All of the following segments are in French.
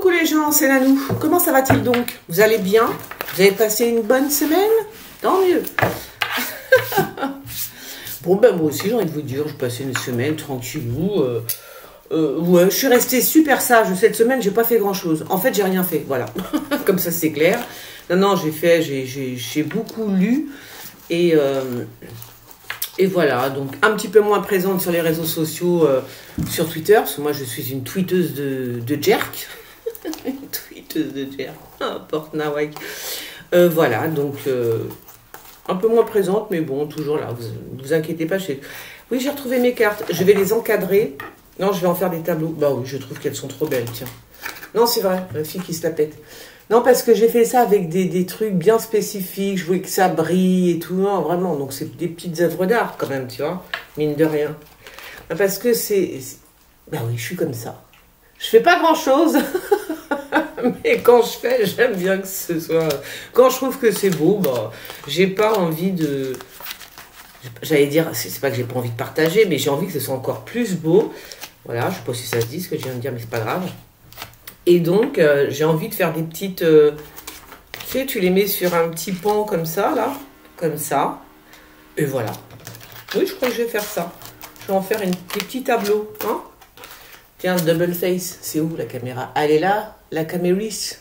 Coucou les gens, c'est Nanou. Comment ça va-t-il donc? Vous allez bien? Vous avez passé une bonne semaine? Tant mieux. Bon ben moi aussi j'ai envie de vous dire, j'ai passé une semaine tranquillou. Ouais, je suis restée super sage cette semaine, j'ai pas fait grand chose. En fait j'ai rien fait, voilà. Comme ça c'est clair. Non, j'ai beaucoup lu et voilà, donc un petit peu moins présente sur les réseaux sociaux, sur Twitter, parce que moi je suis une tweeteuse de jerk. Une tweeteuse de jerk, porte nawak. Voilà, donc un peu moins présente, mais bon, toujours là, vous inquiétez pas. Oui, j'ai retrouvé mes cartes, je vais les encadrer. Non, je vais en faire des tableaux. Bah oui, je trouve qu'elles sont trop belles, tiens. Non, c'est vrai, la fille qui se la pète. Non, parce que j'ai fait ça avec des trucs bien spécifiques. Je voulais que ça brille et tout. Non, vraiment. Donc, c'est des petites œuvres d'art quand même, tu vois. Mine de rien. Parce que bah oui, je suis comme ça. Je fais pas grand-chose. Mais quand je fais, j'aime bien que ce soit... Quand je trouve que c'est beau, bah, j'ai pas envie de... J'allais dire, c'est pas que j'ai pas envie de partager, mais j'ai envie que ce soit encore plus beau. Voilà, je sais pas si ça se dit ce que je viens de dire, mais c'est pas grave. Et donc, j'ai envie de faire des petites... tu sais, tu les mets sur un petit pan comme ça, là. Comme ça. Et voilà. Oui, je crois que je vais faire ça. Je vais en faire des petits tableaux. Hein. Tiens, double face. C'est où, la caméra? Elle est là, la caméris.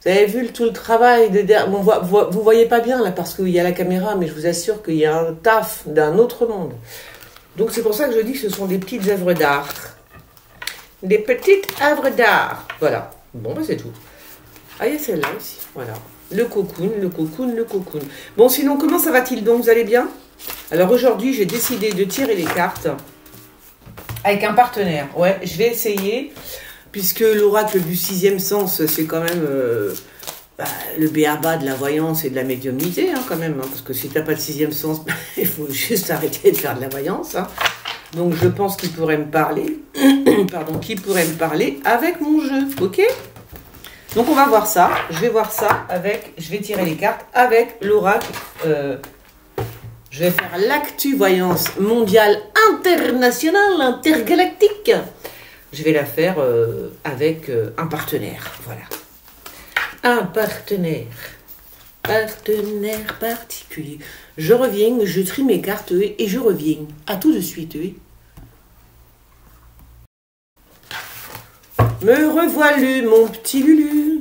Vous avez vu tout le travail de derrière. Bon, vous voyez pas bien, là, parce qu'il y a la caméra, mais je vous assure qu'il y a un taf d'un autre monde. Donc, c'est pour ça que je dis que ce sont des petites œuvres d'art. Des petites œuvres d'art. Voilà. Bon, bah c'est tout. Ah, il y a celle-là aussi. Voilà. Le cocoon, le cocoon, le cocoon. Bon, sinon, comment ça va-t-il donc? Vous allez bien? Alors, aujourd'hui, j'ai décidé de tirer les cartes avec un partenaire. Ouais, je vais essayer, puisque l'oracle du sixième sens, c'est quand même le b.a.-ba de la voyance et de la médiumnité, hein, quand même. Hein, parce que si tu n'as pas de sixième sens, il faut juste arrêter de faire de la voyance, hein. Donc, je pense qu'il pourrait me parler, pardon, qu'il pourrait me parler avec mon jeu, ok? Donc, on va voir ça. Je vais voir ça avec, je vais tirer les cartes avec l'oracle. Je vais faire l'actu voyance mondiale, internationale, intergalactique. Je vais la faire avec un partenaire, voilà. Un partenaire. Partenaire particulier. Je reviens, je trie mes cartes et je reviens. À tout de suite. Me revoilà, mon petit Lulu.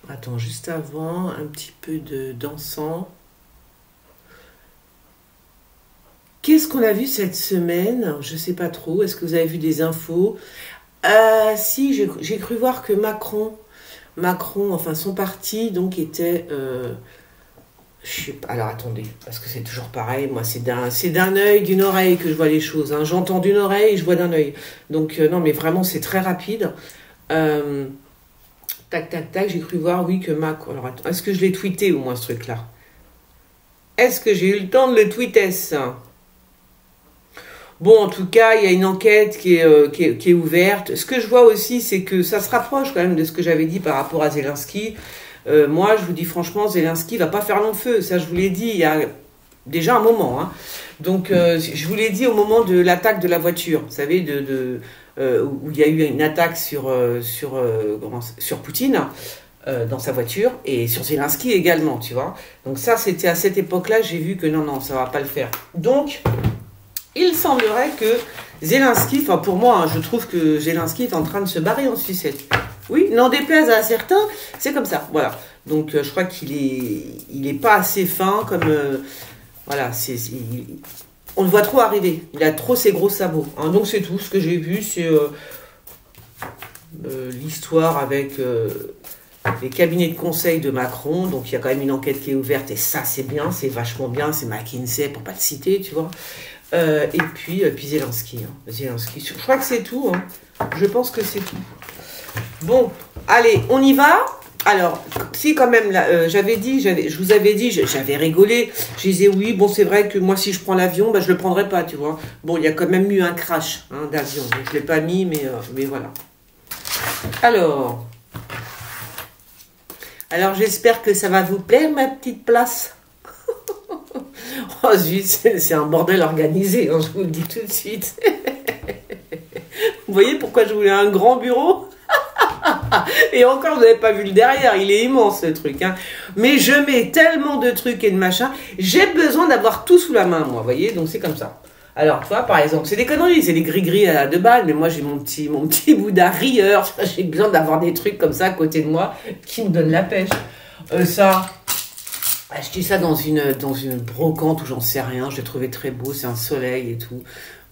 Attends, juste avant, un petit peu d'encens. Qu'est-ce qu'on a vu cette semaine? Je ne sais pas trop. Est-ce que vous avez vu des infos? Si, j'ai cru voir que Macron, enfin son parti, donc était... je sais pas, alors attendez, parce que c'est toujours pareil, moi c'est d'un œil, d'une oreille que je vois les choses. Hein. J'entends d'une oreille et je vois d'un œil. Donc non, mais vraiment c'est très rapide. Tac, tac, tac, j'ai cru voir, oui, que Macron... Alors attends, est-ce que je l'ai tweeté au moins ce truc-là? Est-ce que j'ai eu le temps de le tweeter ça? Bon, en tout cas, il y a une enquête qui est ouverte. Ce que je vois aussi, c'est que ça se rapproche quand même de ce que j'avais dit par rapport à Zelensky. Moi, je vous dis franchement, Zelensky va pas faire long feu. Ça, je vous l'ai dit il y a déjà un moment. Hein. Donc, je vous l'ai dit au moment de l'attaque de la voiture. Vous savez, où il y a eu une attaque sur Poutine dans sa voiture et sur Zelensky également, tu vois. Donc ça, c'était à cette époque-là, j'ai vu que non, ça va pas le faire. Donc... il semblerait que Zelensky, enfin pour moi, hein, je trouve que Zelensky est en train de se barrer en sucette. Oui, n'en déplaise à certains, c'est comme ça, voilà. Donc je crois qu'il est pas assez fin comme... voilà, on le voit trop arriver, il a trop ses gros sabots. Hein, donc c'est tout, ce que j'ai vu, c'est l'histoire avec... les cabinets de conseil de Macron, donc il y a quand même une enquête qui est ouverte, et ça c'est bien, c'est vachement bien, c'est McKinsey pour pas le citer, tu vois. Et puis Zelensky, hein. Zelensky. Je crois que c'est tout, hein. Je pense que c'est tout. Bon, allez, on y va. Alors, si quand même, je vous avais dit, j'avais rigolé, je disais oui, bon c'est vrai que moi si je prends l'avion, bah, je le prendrai pas, tu vois. Bon, il y a quand même eu un crash hein, d'avion, donc je l'ai pas mis, mais voilà. Alors j'espère que ça va vous plaire, ma petite place. Oh zut, c'est un bordel organisé, hein, je vous le dis tout de suite. Vous voyez pourquoi je voulais un grand bureau? Et encore, vous n'avez pas vu le derrière, il est immense ce truc. Hein. Mais je mets tellement de trucs et de machins, j'ai besoin d'avoir tout sous la main, moi, vous voyez, donc c'est comme ça. Alors, tu vois, par exemple, c'est des conneries, c'est des gris-gris à 2 balles, mais moi j'ai mon petit Bouddha rieur, j'ai besoin d'avoir des trucs comme ça à côté de moi qui me donnent la pêche. Ça, acheter ça dans une brocante ou j'en sais rien, je l'ai trouvé très beau, c'est un soleil et tout.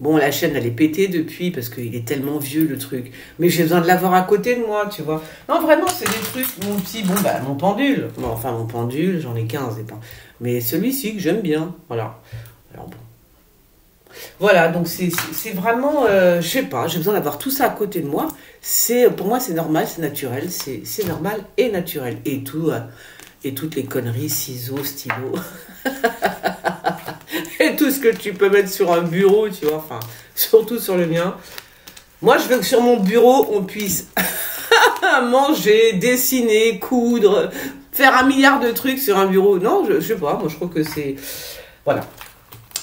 Bon, la chaîne, elle est pétée depuis parce qu'il est tellement vieux le truc. Mais j'ai besoin de l'avoir à côté de moi, tu vois. Non, vraiment, c'est des trucs, mon pendule. Bon, enfin, mon pendule, j'en ai 15 des pendule. Mais celui-ci que j'aime bien, voilà. Alors bon. Voilà, donc c'est vraiment, je sais pas, j'ai besoin d'avoir tout ça à côté de moi. Pour moi, c'est normal, c'est naturel, c'est normal et naturel. Et tout, et toutes les conneries, ciseaux, stylos. Et tout ce que tu peux mettre sur un bureau, tu vois, enfin, surtout sur le mien. Moi, je veux que sur mon bureau, on puisse manger, dessiner, coudre, faire 1 milliard de trucs sur un bureau. Non, je sais pas, moi, je trouve que c'est... Voilà.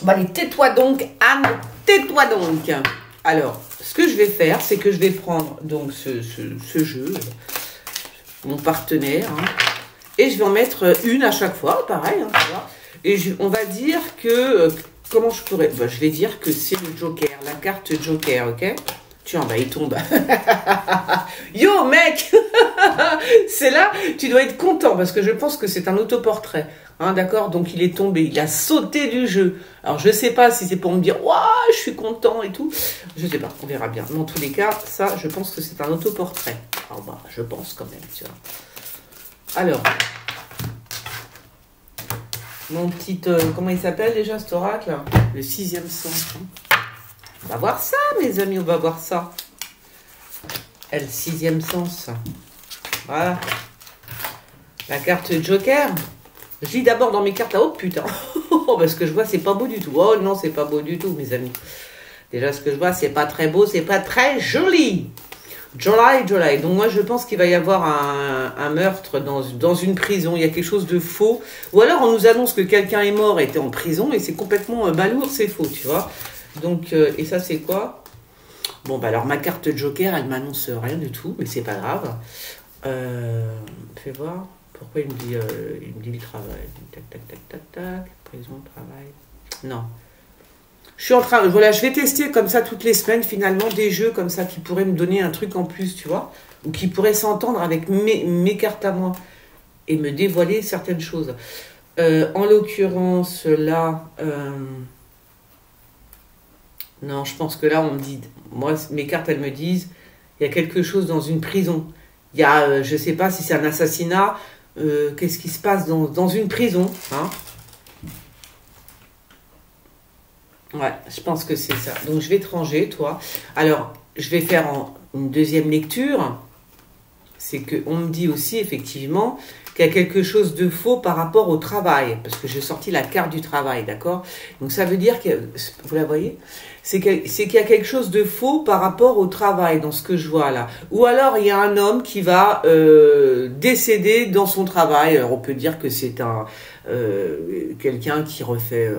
Bon, allez, tais-toi donc, Anne, tais-toi donc. Alors, ce que je vais faire, c'est que je vais prendre donc ce jeu, mon partenaire, hein, et je vais en mettre une à chaque fois, pareil, hein, tu vois. Et on va dire que, comment je pourrais, je vais dire que c'est le Joker, la carte Joker, ok? Tiens, il tombe. Yo, mec. C'est là, tu dois être content, parce que je pense que c'est un autoportrait, hein, d'accord? Donc il est tombé, il a sauté du jeu. Alors je sais pas si c'est pour me dire, waouh, je suis content et tout. Je sais pas, on verra bien. Mais en tous les cas, ça, je pense que c'est un autoportrait. Alors bah, je pense quand même, tu vois. Alors... Mon petit, comment il s'appelle déjà cet oracle? Le 6e sens. On va voir ça, mes amis, on va voir ça. Le 6e sens. Voilà. La carte Joker. Je lis d'abord dans mes cartes. Oh putain. Parce que je vois, c'est pas beau du tout. Oh non, c'est pas beau du tout, mes amis. Déjà, ce que je vois, c'est pas très beau, c'est pas très joli. Joli. Donc moi, je pense qu'il va y avoir un meurtre dans une prison. Il y a quelque chose de faux. Ou alors, on nous annonce que quelqu'un est mort et était en prison et c'est complètement balourd, c'est faux, tu vois. Donc, et ça, c'est quoi? Bon, bah alors, ma carte Joker, elle m'annonce rien du tout, mais c'est pas grave. Fais voir. Pourquoi il me dit le travail? Tac. Prison, travail. Non. Je suis en train, voilà, je vais tester comme ça toutes les semaines finalement des jeux comme ça qui pourraient me donner un truc en plus, tu vois, ou qui pourraient s'entendre avec mes cartes à moi et me dévoiler certaines choses. En l'occurrence, là, non, je pense que là, on me dit, moi, mes cartes, elles me disent, il y a quelque chose dans une prison. Il y a, je sais pas si c'est un assassinat, qu'est-ce qui se passe dans une prison, hein? Ouais, je pense que c'est ça. Donc, je vais te ranger, toi. Alors, je vais faire une deuxième lecture. C'est qu'on me dit aussi, effectivement, qu'il y a quelque chose de faux par rapport au travail. Parce que j'ai sorti la carte du travail, d'accord? Donc, ça veut dire que... Vous la voyez? C'est qu'il y a quelque chose de faux par rapport au travail, dans ce que je vois là. Ou alors, il y a un homme qui va décéder dans son travail. Alors, on peut dire que c'est quelqu'un qui refait...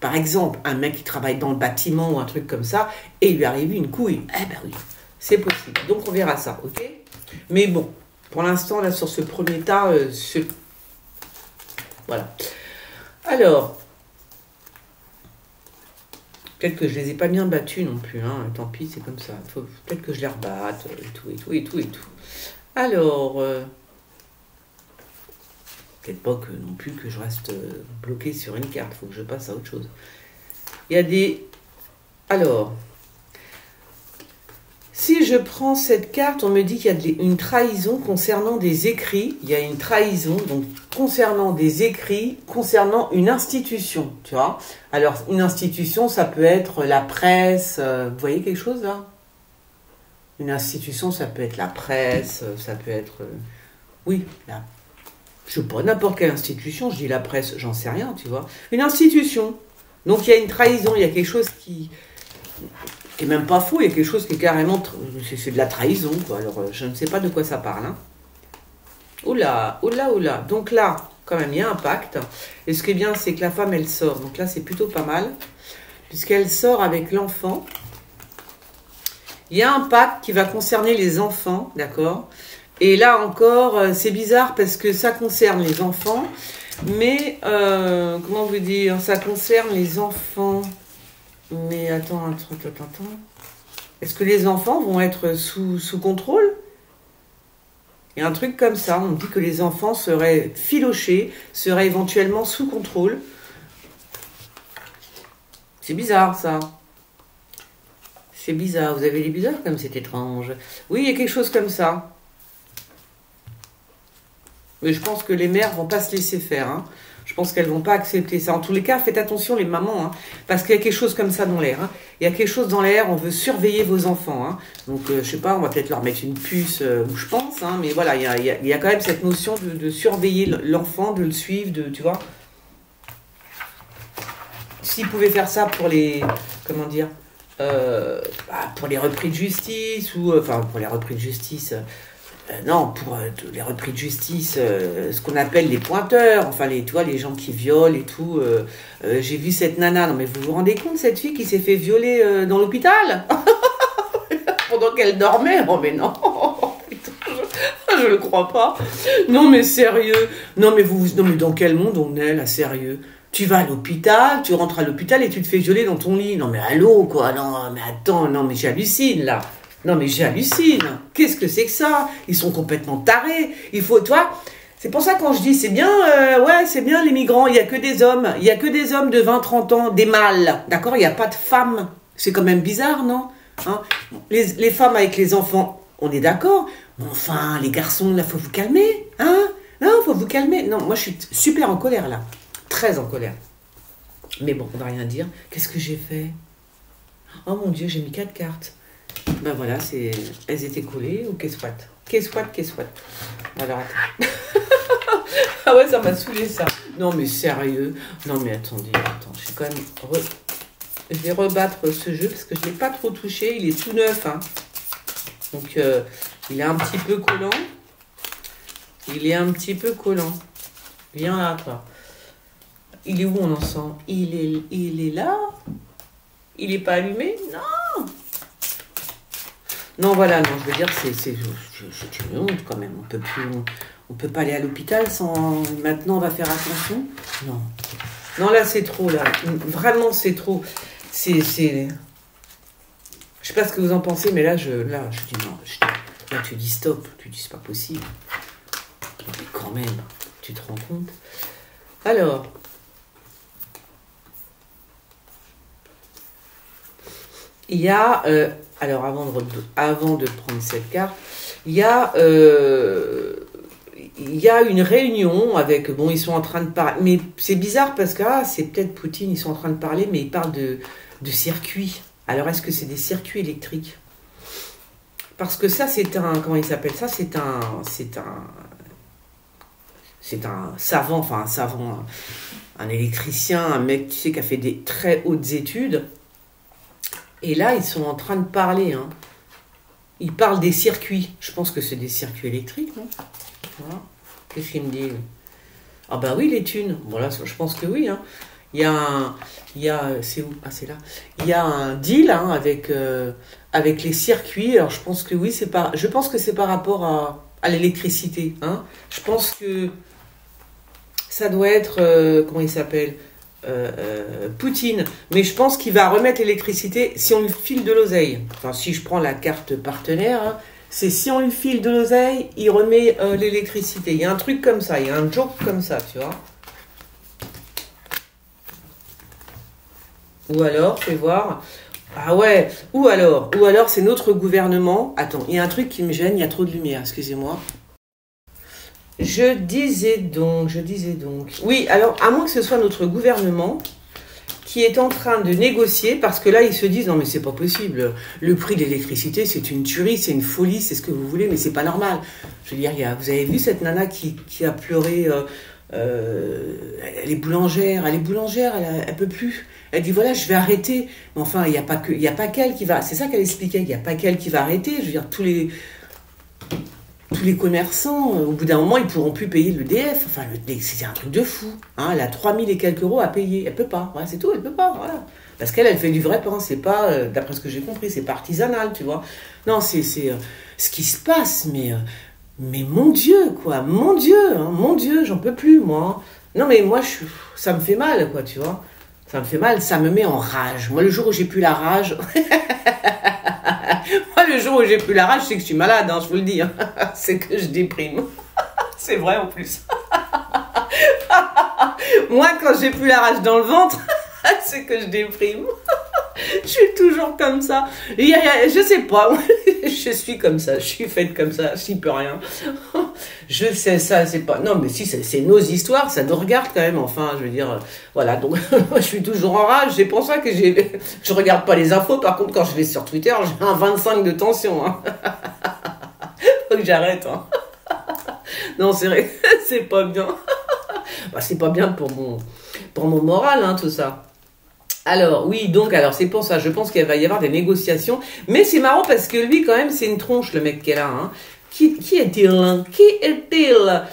Par exemple, un mec qui travaille dans le bâtiment ou un truc comme ça, et il lui arrive une couille. Eh ben oui, c'est possible. Donc on verra ça, ok? Mais bon, pour l'instant, là, sur ce premier tas, voilà. Alors, peut-être que je les ai pas bien battus non plus, hein. Tant pis, c'est comme ça. Peut-être que je les rebatte, et tout. Alors... Peut-être pas que non plus que je reste bloqué sur une carte, il faut que je passe à autre chose. Il y a des... Alors, si je prends cette carte, on me dit qu'il y a une trahison concernant des écrits. Il y a une trahison, donc concernant des écrits, concernant une institution, tu vois. Alors, une institution, ça peut être la presse, vous voyez quelque chose là? Une institution, ça peut être la presse, ça peut être... oui, la je sais pas, n'importe quelle institution, je dis la presse, j'en sais rien, tu vois. Une institution. Donc il y a une trahison, il y a quelque chose qui est même pas faux, il y a quelque chose qui est carrément... C'est de la trahison, quoi. Alors je ne sais pas de quoi ça parle. Hein. Oula. Donc là, quand même, il y a un pacte. Et ce qui est bien, c'est que la femme, elle sort. Donc là, c'est plutôt pas mal. Puisqu'elle sort avec l'enfant. Il y a un pacte qui va concerner les enfants, d'accord? Et là encore, c'est bizarre parce que ça concerne les enfants, mais comment vous dire? Ça concerne les enfants. Mais attends. Est-ce que les enfants vont être sous contrôle? Il y a un truc comme ça, on dit que les enfants seraient filochés, seraient éventuellement sous contrôle. C'est bizarre ça. C'est bizarre, vous avez des bizarres comme c'est étrange. Oui, il y a quelque chose comme ça. Mais je pense que les mères vont pas se laisser faire. Hein. Je pense qu'elles vont pas accepter ça. En tous les cas, faites attention les mamans, hein, parce qu'il y a quelque chose comme ça dans l'air. Hein. Il y a quelque chose dans l'air, on veut surveiller vos enfants. Hein. Donc, je sais pas, on va peut-être leur mettre une puce, où je pense, hein, mais voilà, il y a quand même cette notion de surveiller l'enfant, de le suivre, tu vois. S'ils pouvaient faire ça pour les, comment dire, pour les repris de justice, ou, enfin, pour les repris de justice... non, pour les repris de justice, ce qu'on appelle les pointeurs, enfin, tu vois, les gens qui violent et tout. J'ai vu cette nana, non mais vous vous rendez compte, cette fille qui s'est fait violer dans l'hôpital pendant qu'elle dormait? Oh mais non, putain, je le crois pas. Non mais sérieux, non mais dans quel monde on est là, sérieux? Tu vas à l'hôpital, tu rentres à l'hôpital et tu te fais violer dans ton lit. Non mais allô quoi, non mais attends, non mais j'hallucine là. Non mais j'hallucine. Qu'est-ce que c'est que ça? Ils sont complètement tarés. Il faut, toi, c'est pour ça quand je dis c'est bien, ouais, c'est bien les migrants, il y a que des hommes. Il y a que des hommes de 20-30 ans, des mâles. D'accord? Il n'y a pas de femmes. C'est quand même bizarre, non? Hein, les femmes avec les enfants, on est d'accord. Mais enfin, les garçons, là, faut vous calmer. Hein? Non, faut vous calmer. Non, moi je suis super en colère là. Très en colère. Mais bon, on va rien dire. Qu'est-ce que j'ai fait? Oh mon Dieu, j'ai mis 4 cartes. Ben voilà, elles étaient collées ou qu'est-ce soit. Alors attends. Ah ouais, ça m'a saoulé ça. Non mais sérieux. Non mais attendez, je vais quand même je vais rebattre ce jeu parce que je ne l'ai pas trop touché. Il est tout neuf. Hein. Donc il est un petit peu collant. Viens là, toi. Il est où mon encens? Il est là? Il n'est pas allumé? Non. Non, voilà, non, je veux dire, c'est une honte quand même. On peut pas aller à l'hôpital sans... Maintenant, on va faire attention. Non. Non, là, c'est trop, là. Vraiment, c'est trop. Je sais pas ce que vous en pensez, mais là, je dis non. Là, tu dis stop. Tu dis c'est pas possible. Mais quand même, tu te rends compte? Alors... Il y a... alors, avant de prendre cette carte, il y a une réunion avec... Bon, ils sont en train de parler... Mais c'est bizarre parce que c'est peut-être Poutine, ils sont en train de parler, mais ils parlent de circuits. Alors, est-ce que c'est des circuits électriques? Parce que ça, c'est un... Comment il s'appelle ça? C'est un savant, enfin un savant, un électricien, un mec, tu sais, qui a fait des très hautes études. Et là, ils sont en train de parler. Hein. Ils parlent des circuits. Je pense que c'est des circuits électriques, non? Voilà. Qu'est-ce qu'il me dit? Ah bah oui, les thunes. Voilà, je pense que oui. Hein. C'est où? Ah, c'est là. Il y a un deal hein, avec les circuits. Alors, je pense que oui, je pense que c'est par rapport à l'électricité. Hein. Je pense que ça doit être... comment il s'appelle? Poutine, mais je pense qu'il va remettre l'électricité si on lui file de l'oseille. Enfin, si je prends la carte partenaire, hein, c'est si on lui file de l'oseille, il remet l'électricité. Il y a un truc comme ça, il y a un joke comme ça, tu vois. Ou alors, fais voir. Ah ouais, ou alors c'est notre gouvernement. Attends, il y a un truc qui me gêne, il y a trop de lumière, excusez-moi. Je disais donc. Oui, alors, à moins que ce soit notre gouvernement qui est en train de négocier, parce que là, ils se disent, non, mais c'est pas possible. Le prix de l'électricité, c'est une tuerie, c'est une folie, c'est ce que vous voulez, mais c'est pas normal. Je veux dire, vous avez vu cette nana qui a pleuré, elle est boulangère, elle peut plus. Elle dit, voilà, je vais arrêter. Mais enfin, il n'y a pas qu'elle qui va... C'est ça qu'elle expliquait, il n'y a pas qu'elle qui va arrêter. Je veux dire, tous les commerçants, au bout d'un moment, ils ne pourront plus payer l'EDF. Enfin, c'est un truc de fou. Hein. Elle a 3000 et quelques euros à payer. Elle ne peut pas. Voilà, c'est tout, elle ne peut pas. Voilà. Parce qu'elle fait du vrai pain, c'est pas, d'après ce que j'ai compris, c'est pas artisanal, tu vois. Non, c'est ce qui se passe, mais mon Dieu, quoi, hein, mon Dieu, j'en peux plus, moi. Non, mais moi, ça me fait mal, quoi, tu vois. Ça me fait mal, ça me met en rage. Moi, le jour où j'ai plus la rage... Moi, le jour où j'ai plus la rage, c'est que je suis malade, hein, je vous le dis. Hein. C'est que je déprime. C'est vrai, en plus. Moi, quand j'ai plus la rage dans le ventre, c'est que je déprime. Je suis toujours comme ça. Je sais pas, je suis comme ça, je suis faite comme ça, je n'y peux rien. Je sais ça, c'est pas... Non, mais si, c'est nos histoires, ça nous regarde quand même, enfin, je veux dire... Voilà, donc je suis toujours en rage, c'est pour ça que je regarde pas les infos, par contre, quand je vais sur Twitter, j'ai un 25 de tension. Hein. Faut que j'arrête. Hein. Non, c'est vrai, c'est pas bien. Bah, c'est pas bien pour mon moral, hein, tout ça. Alors, oui, donc, c'est pour ça, je pense qu'il va y avoir des négociations. Mais c'est marrant parce que lui, quand même, c'est une tronche, le mec qui est là. Hein. Qui est-il? Qui est-il?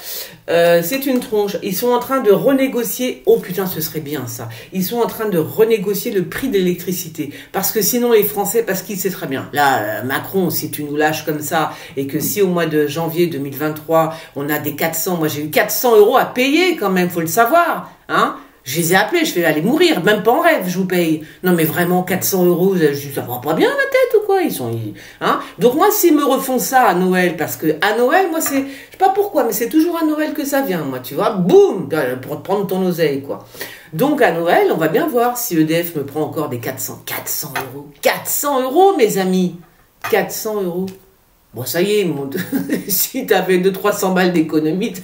C'est une tronche. Ils sont en train de renégocier. Oh putain, ce serait bien ça. Ils sont en train de renégocier le prix de l'électricité. Parce que sinon, les Français, parce qu'il sait très bien. Là, Macron, si tu nous lâches comme ça, et que si au mois de janvier 2023, on a des 400, moi j'ai eu 400 € à payer quand même, faut le savoir. Hein? Je les ai appelés, je fais aller mourir, même pas en rêve, je vous paye. Non mais vraiment, 400 €, ça va pas bien la tête ou quoi? Hein? Donc moi, s'ils me refont ça à Noël, parce que à Noël, moi c'est, je sais pas pourquoi, mais c'est toujours à Noël que ça vient, moi, tu vois, boum, pour prendre ton oseille, quoi. Donc à Noël, on va bien voir si EDF me prend encore des 400 €. 400 €, mes amis. 400 €. Bon, ça y est, si t'avais 200-300 balles d'économie,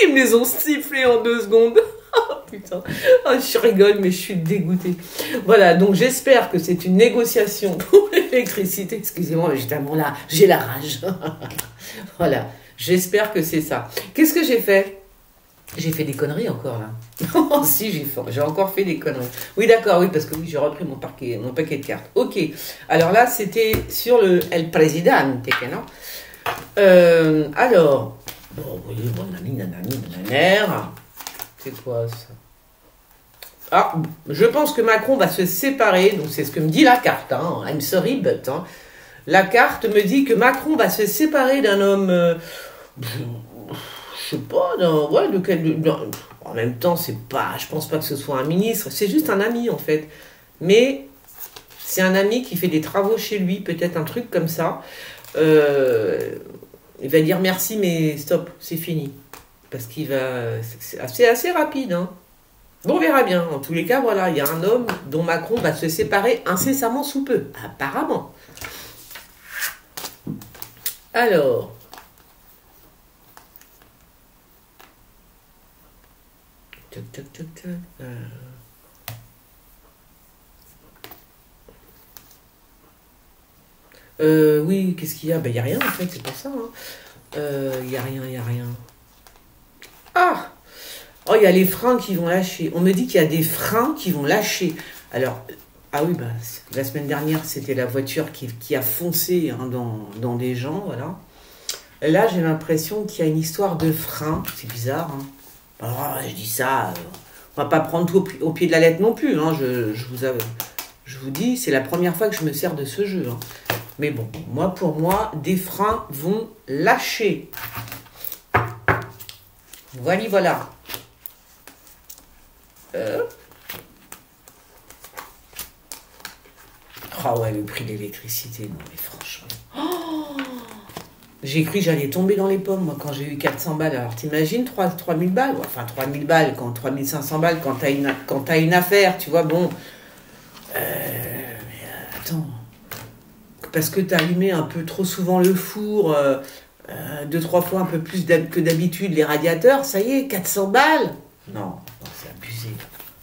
ils me les ont sifflés en 2 secondes. Oh putain, oh, je rigole, mais je suis dégoûtée. Voilà, donc j'espère que c'est une négociation pour l'électricité. Excusez-moi, mais j'ai tellement là, j'ai la rage. Voilà, j'espère que c'est ça. Qu'est-ce que j'ai fait? J'ai fait des conneries encore là. Si, j'ai encore fait des conneries. Oui, d'accord, oui, parce que oui, j'ai repris mon paquet de cartes. Ok, alors là, c'était sur le El Presidente, non? Alors... Bon, oui, bon, nanère. C'est quoi ça? Ah, je pense que Macron va se séparer, donc c'est ce que me dit la carte, hein. I'm sorry, but, hein. La carte me dit que Macron va se séparer d'un homme, je sais pas, en même temps, c'est pas, je pense pas que ce soit un ministre, c'est juste un ami en fait. Mais c'est un ami qui fait des travaux chez lui, peut-être un truc comme ça. Il va dire merci, mais stop, c'est fini. Parce qu'il va... C'est assez rapide, hein. Bon, on verra bien. En tous les cas, voilà, il y a un homme dont Macron va se séparer incessamment sous peu. Apparemment. Alors... Oui, qu'est-ce qu'il y a? Ben, il n'y a rien, en fait, c'est pour ça. Il n'y a rien. Ah! Oh, il y a les freins qui vont lâcher. On me dit qu'il y a des freins qui vont lâcher. Alors, ah oui, bah, la semaine dernière, c'était la voiture qui a foncé hein, dans des gens, voilà. Là, j'ai l'impression qu'il y a une histoire de frein. C'est bizarre, hein. Oh, je dis ça, on va pas prendre tout au pied de la lettre non plus, hein. Je vous dis, c'est la première fois que je me sers de ce jeu, hein. Mais bon, pour moi, des freins vont lâcher. Voilà. Ah ouais, le prix de l'électricité, non mais franchement. Oh, j'ai cru que j'allais tomber dans les pommes, moi, quand j'ai eu 400 balles. Alors t'imagines, 3000 balles, enfin 3000 balles, 3500 balles, quand t'as une affaire, tu vois, bon. Mais attends. Parce que t'as allumé un peu trop souvent le four, 2-3 fois un peu plus que d'habitude les radiateurs, ça y est, 400 balles. Non, c'est abusé.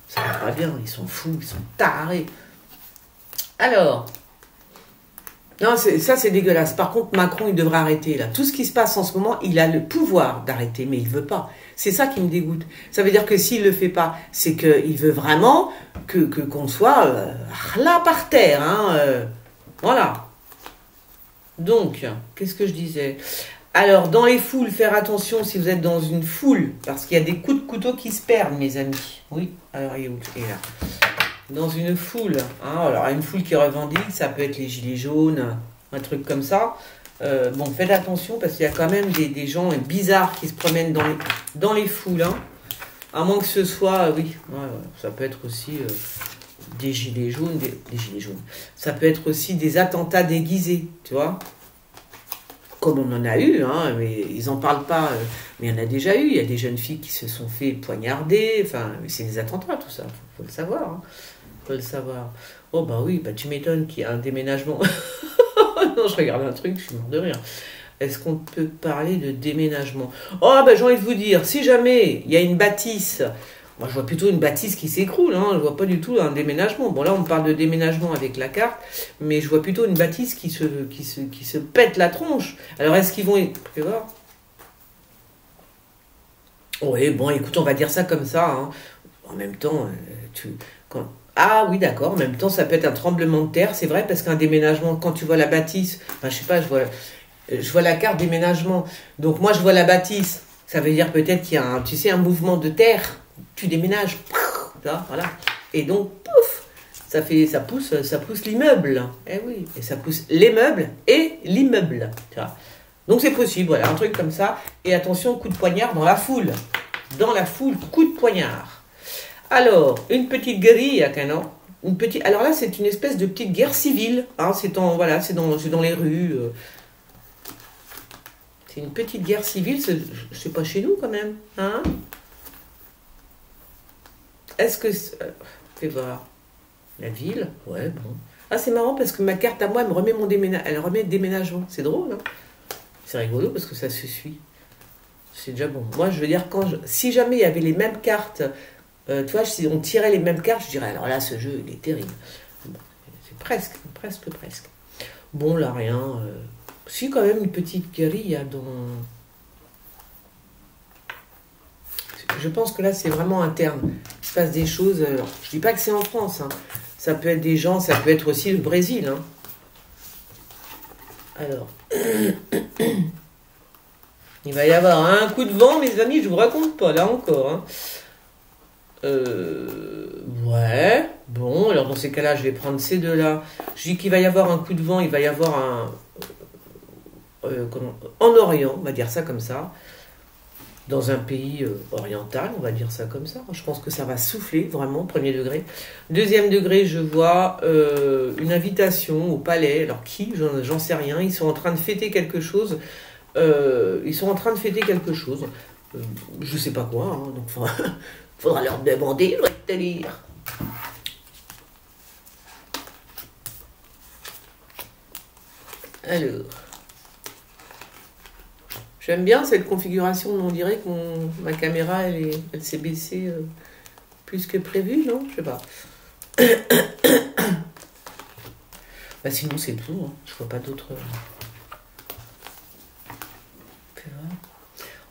Ça va pas bien, ils sont fous, ils sont tarés. Alors, non, ça c'est dégueulasse. Par contre, Macron, il devrait arrêter là. Tout ce qui se passe en ce moment, il a le pouvoir d'arrêter, mais il veut pas. C'est ça qui me dégoûte. Ça veut dire que s'il le fait pas, c'est qu'il veut vraiment qu'on soit là par terre. Hein, voilà. Donc, qu'est-ce que je disais? Alors, dans les foules, faire attention si vous êtes dans une foule, parce qu'il y a des coups de couteau qui se perdent, mes amis. Oui, alors il est où? Il est là. dans une foule. Hein. Alors, une foule qui revendique, ça peut être les gilets jaunes, un truc comme ça. Bon, faites attention parce qu'il y a quand même des gens bizarres qui se promènent dans les foules. Hein. À moins que ce soit, oui, ouais, ça peut être aussi des gilets jaunes, des gilets jaunes. Ça peut être aussi des attentats déguisés, tu vois. Comme on en a eu, hein, mais ils n'en parlent pas. Mais il y en a déjà eu. Il y a des jeunes filles qui se sont fait poignarder. Enfin, c'est des attentats, tout ça. Faut le savoir. Hein. Faut le savoir. Oh, bah oui, bah tu m'étonnes qu'il y a un déménagement. Non, je regarde un truc, je suis mort de rire. Est-ce qu'on peut parler de déménagement? Oh, ben j'ai envie de vous dire, si jamais il y a une bâtisse, moi je vois plutôt une bâtisse qui s'écroule, hein, je vois pas du tout un déménagement. Bon, là on parle de déménagement avec la carte, mais je vois plutôt une bâtisse qui se pète la tronche. Alors est-ce qu'ils vont... Tu vois? Oui, bon, écoute, on va dire ça comme ça. Hein. En même temps, Ah oui, d'accord. En même temps, ça peut être un tremblement de terre. C'est vrai, parce qu'un déménagement, quand tu vois la bâtisse, enfin, je sais pas, je vois la carte déménagement. Donc, moi, je vois la bâtisse. Ça veut dire peut-être qu'il y a tu sais, un mouvement de terre. Tu déménages. Là, voilà. Et donc, pouf, ça pousse l'immeuble. Eh oui. Et ça pousse les meubles et l'immeuble. Tu vois. Donc, c'est possible. Voilà, un truc comme ça. Et attention, coup de poignard dans la foule. Dans la foule, coup de poignard. Alors, une petite guérilla, canon. Alors là, c'est une espèce de petite guerre civile. Hein, c'est dans les rues. C'est une petite guerre civile. C'est pas chez nous, quand même. Hein? Est-ce que... fais voir. La ville? Ouais, bon. Ah, c'est marrant parce que ma carte à moi, elle me remet elle remet déménagement. C'est drôle, hein? C'est rigolo parce que ça se suit. C'est déjà bon. Moi, je veux dire, si jamais il y avait les mêmes cartes... tu vois, si on tirait les mêmes cartes, je dirais, alors là, ce jeu, il est terrible. Bon, c'est presque. Bon, là, rien. Si, quand même, une petite guérilla dans... Je pense que là, c'est vraiment interne. Il se passe des choses... Alors, je dis pas que c'est en France. Hein. Ça peut être des gens, ça peut être aussi le Brésil. Hein. Alors... Il va y avoir un coup de vent, mes amis, je vous raconte pas, là encore. Hein. Ouais, bon, alors dans ces cas-là, je vais prendre ces deux-là. Je dis qu'il va y avoir un coup de vent, il va y avoir un... en Orient, on va dire ça comme ça. Dans un pays oriental, on va dire ça comme ça. Je pense que ça va souffler, vraiment, premier degré. Deuxième degré, je vois une invitation au palais. Alors qui? J'en sais rien. Ils sont en train de fêter quelque chose. Je sais pas quoi, hein, donc faudra leur demander, je vais te dire. Alors, j'aime bien cette configuration, on dirait que ma caméra, elle s'est baissée plus que prévu, non? Je sais pas. Bah sinon, c'est tout, hein. Je vois pas d'autres...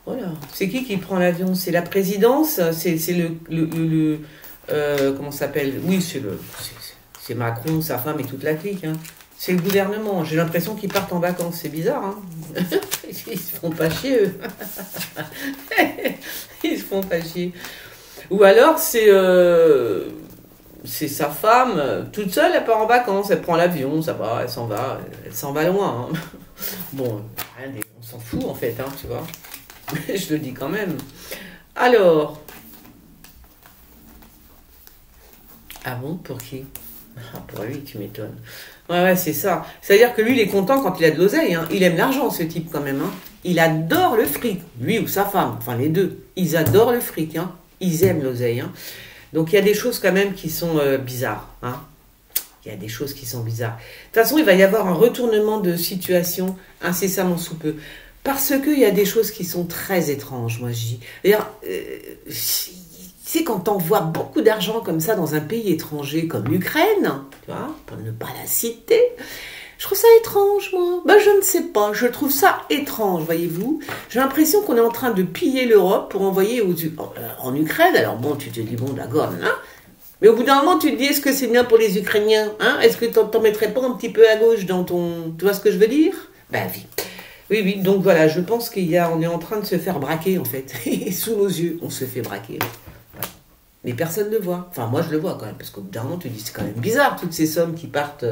Voilà. C'est qui prend l'avion? C'est la présidence? C'est le comment ça s'appelle? Oui, c'est Macron, sa femme et toute la clique. Hein. C'est le gouvernement. J'ai l'impression qu'ils partent en vacances. C'est bizarre. Hein. Ils se font pas chier, eux. Ils se font pas chier. Ou alors, c'est sa femme, toute seule, elle part en vacances. Elle prend l'avion, ça va, elle s'en va loin. Hein. Bon, on s'en fout, en fait, hein, tu vois. Je le dis quand même. Alors. Ah bon, pour qui? Ah, pour lui, tu m'étonnes. Ouais, c'est ça. C'est-à-dire que lui, il est content quand il a de l'oseille. Hein. Il aime l'argent, ce type, quand même. Hein. Il adore le fric. Lui ou sa femme. Enfin, les deux. Ils adorent le fric. Hein. Ils aiment l'oseille. Hein. Donc, il y a des choses, quand même, qui sont bizarres. Hein. Il y a des choses qui sont bizarres. De toute façon, il va y avoir un retournement de situation incessamment sous peu. Parce qu'il y a des choses qui sont très étranges, moi je dis. D'ailleurs, c'est quand on voit beaucoup d'argent comme ça dans un pays étranger comme l'Ukraine, tu vois, pour ne pas la citer, je trouve ça étrange, moi. Ben, je ne sais pas, je trouve ça étrange, voyez-vous. J'ai l'impression qu'on est en train de piller l'Europe pour envoyer en Ukraine. Alors bon, tu te dis, bon, d'accord, hein. Mais au bout d'un moment, tu te dis, est-ce que c'est bien pour les Ukrainiens, hein? Est-ce que tu t'en mettrais pas un petit peu à gauche dans ton... Tu vois ce que je veux dire? Ben, oui. Oui, donc voilà, je pense on est en train de se faire braquer, en fait. Et sous nos yeux, on se fait braquer. Voilà. Mais personne ne le voit. Enfin, moi, je le vois quand même, parce qu'au bout d'un moment, tu te dis, c'est quand même bizarre, toutes ces sommes qui partent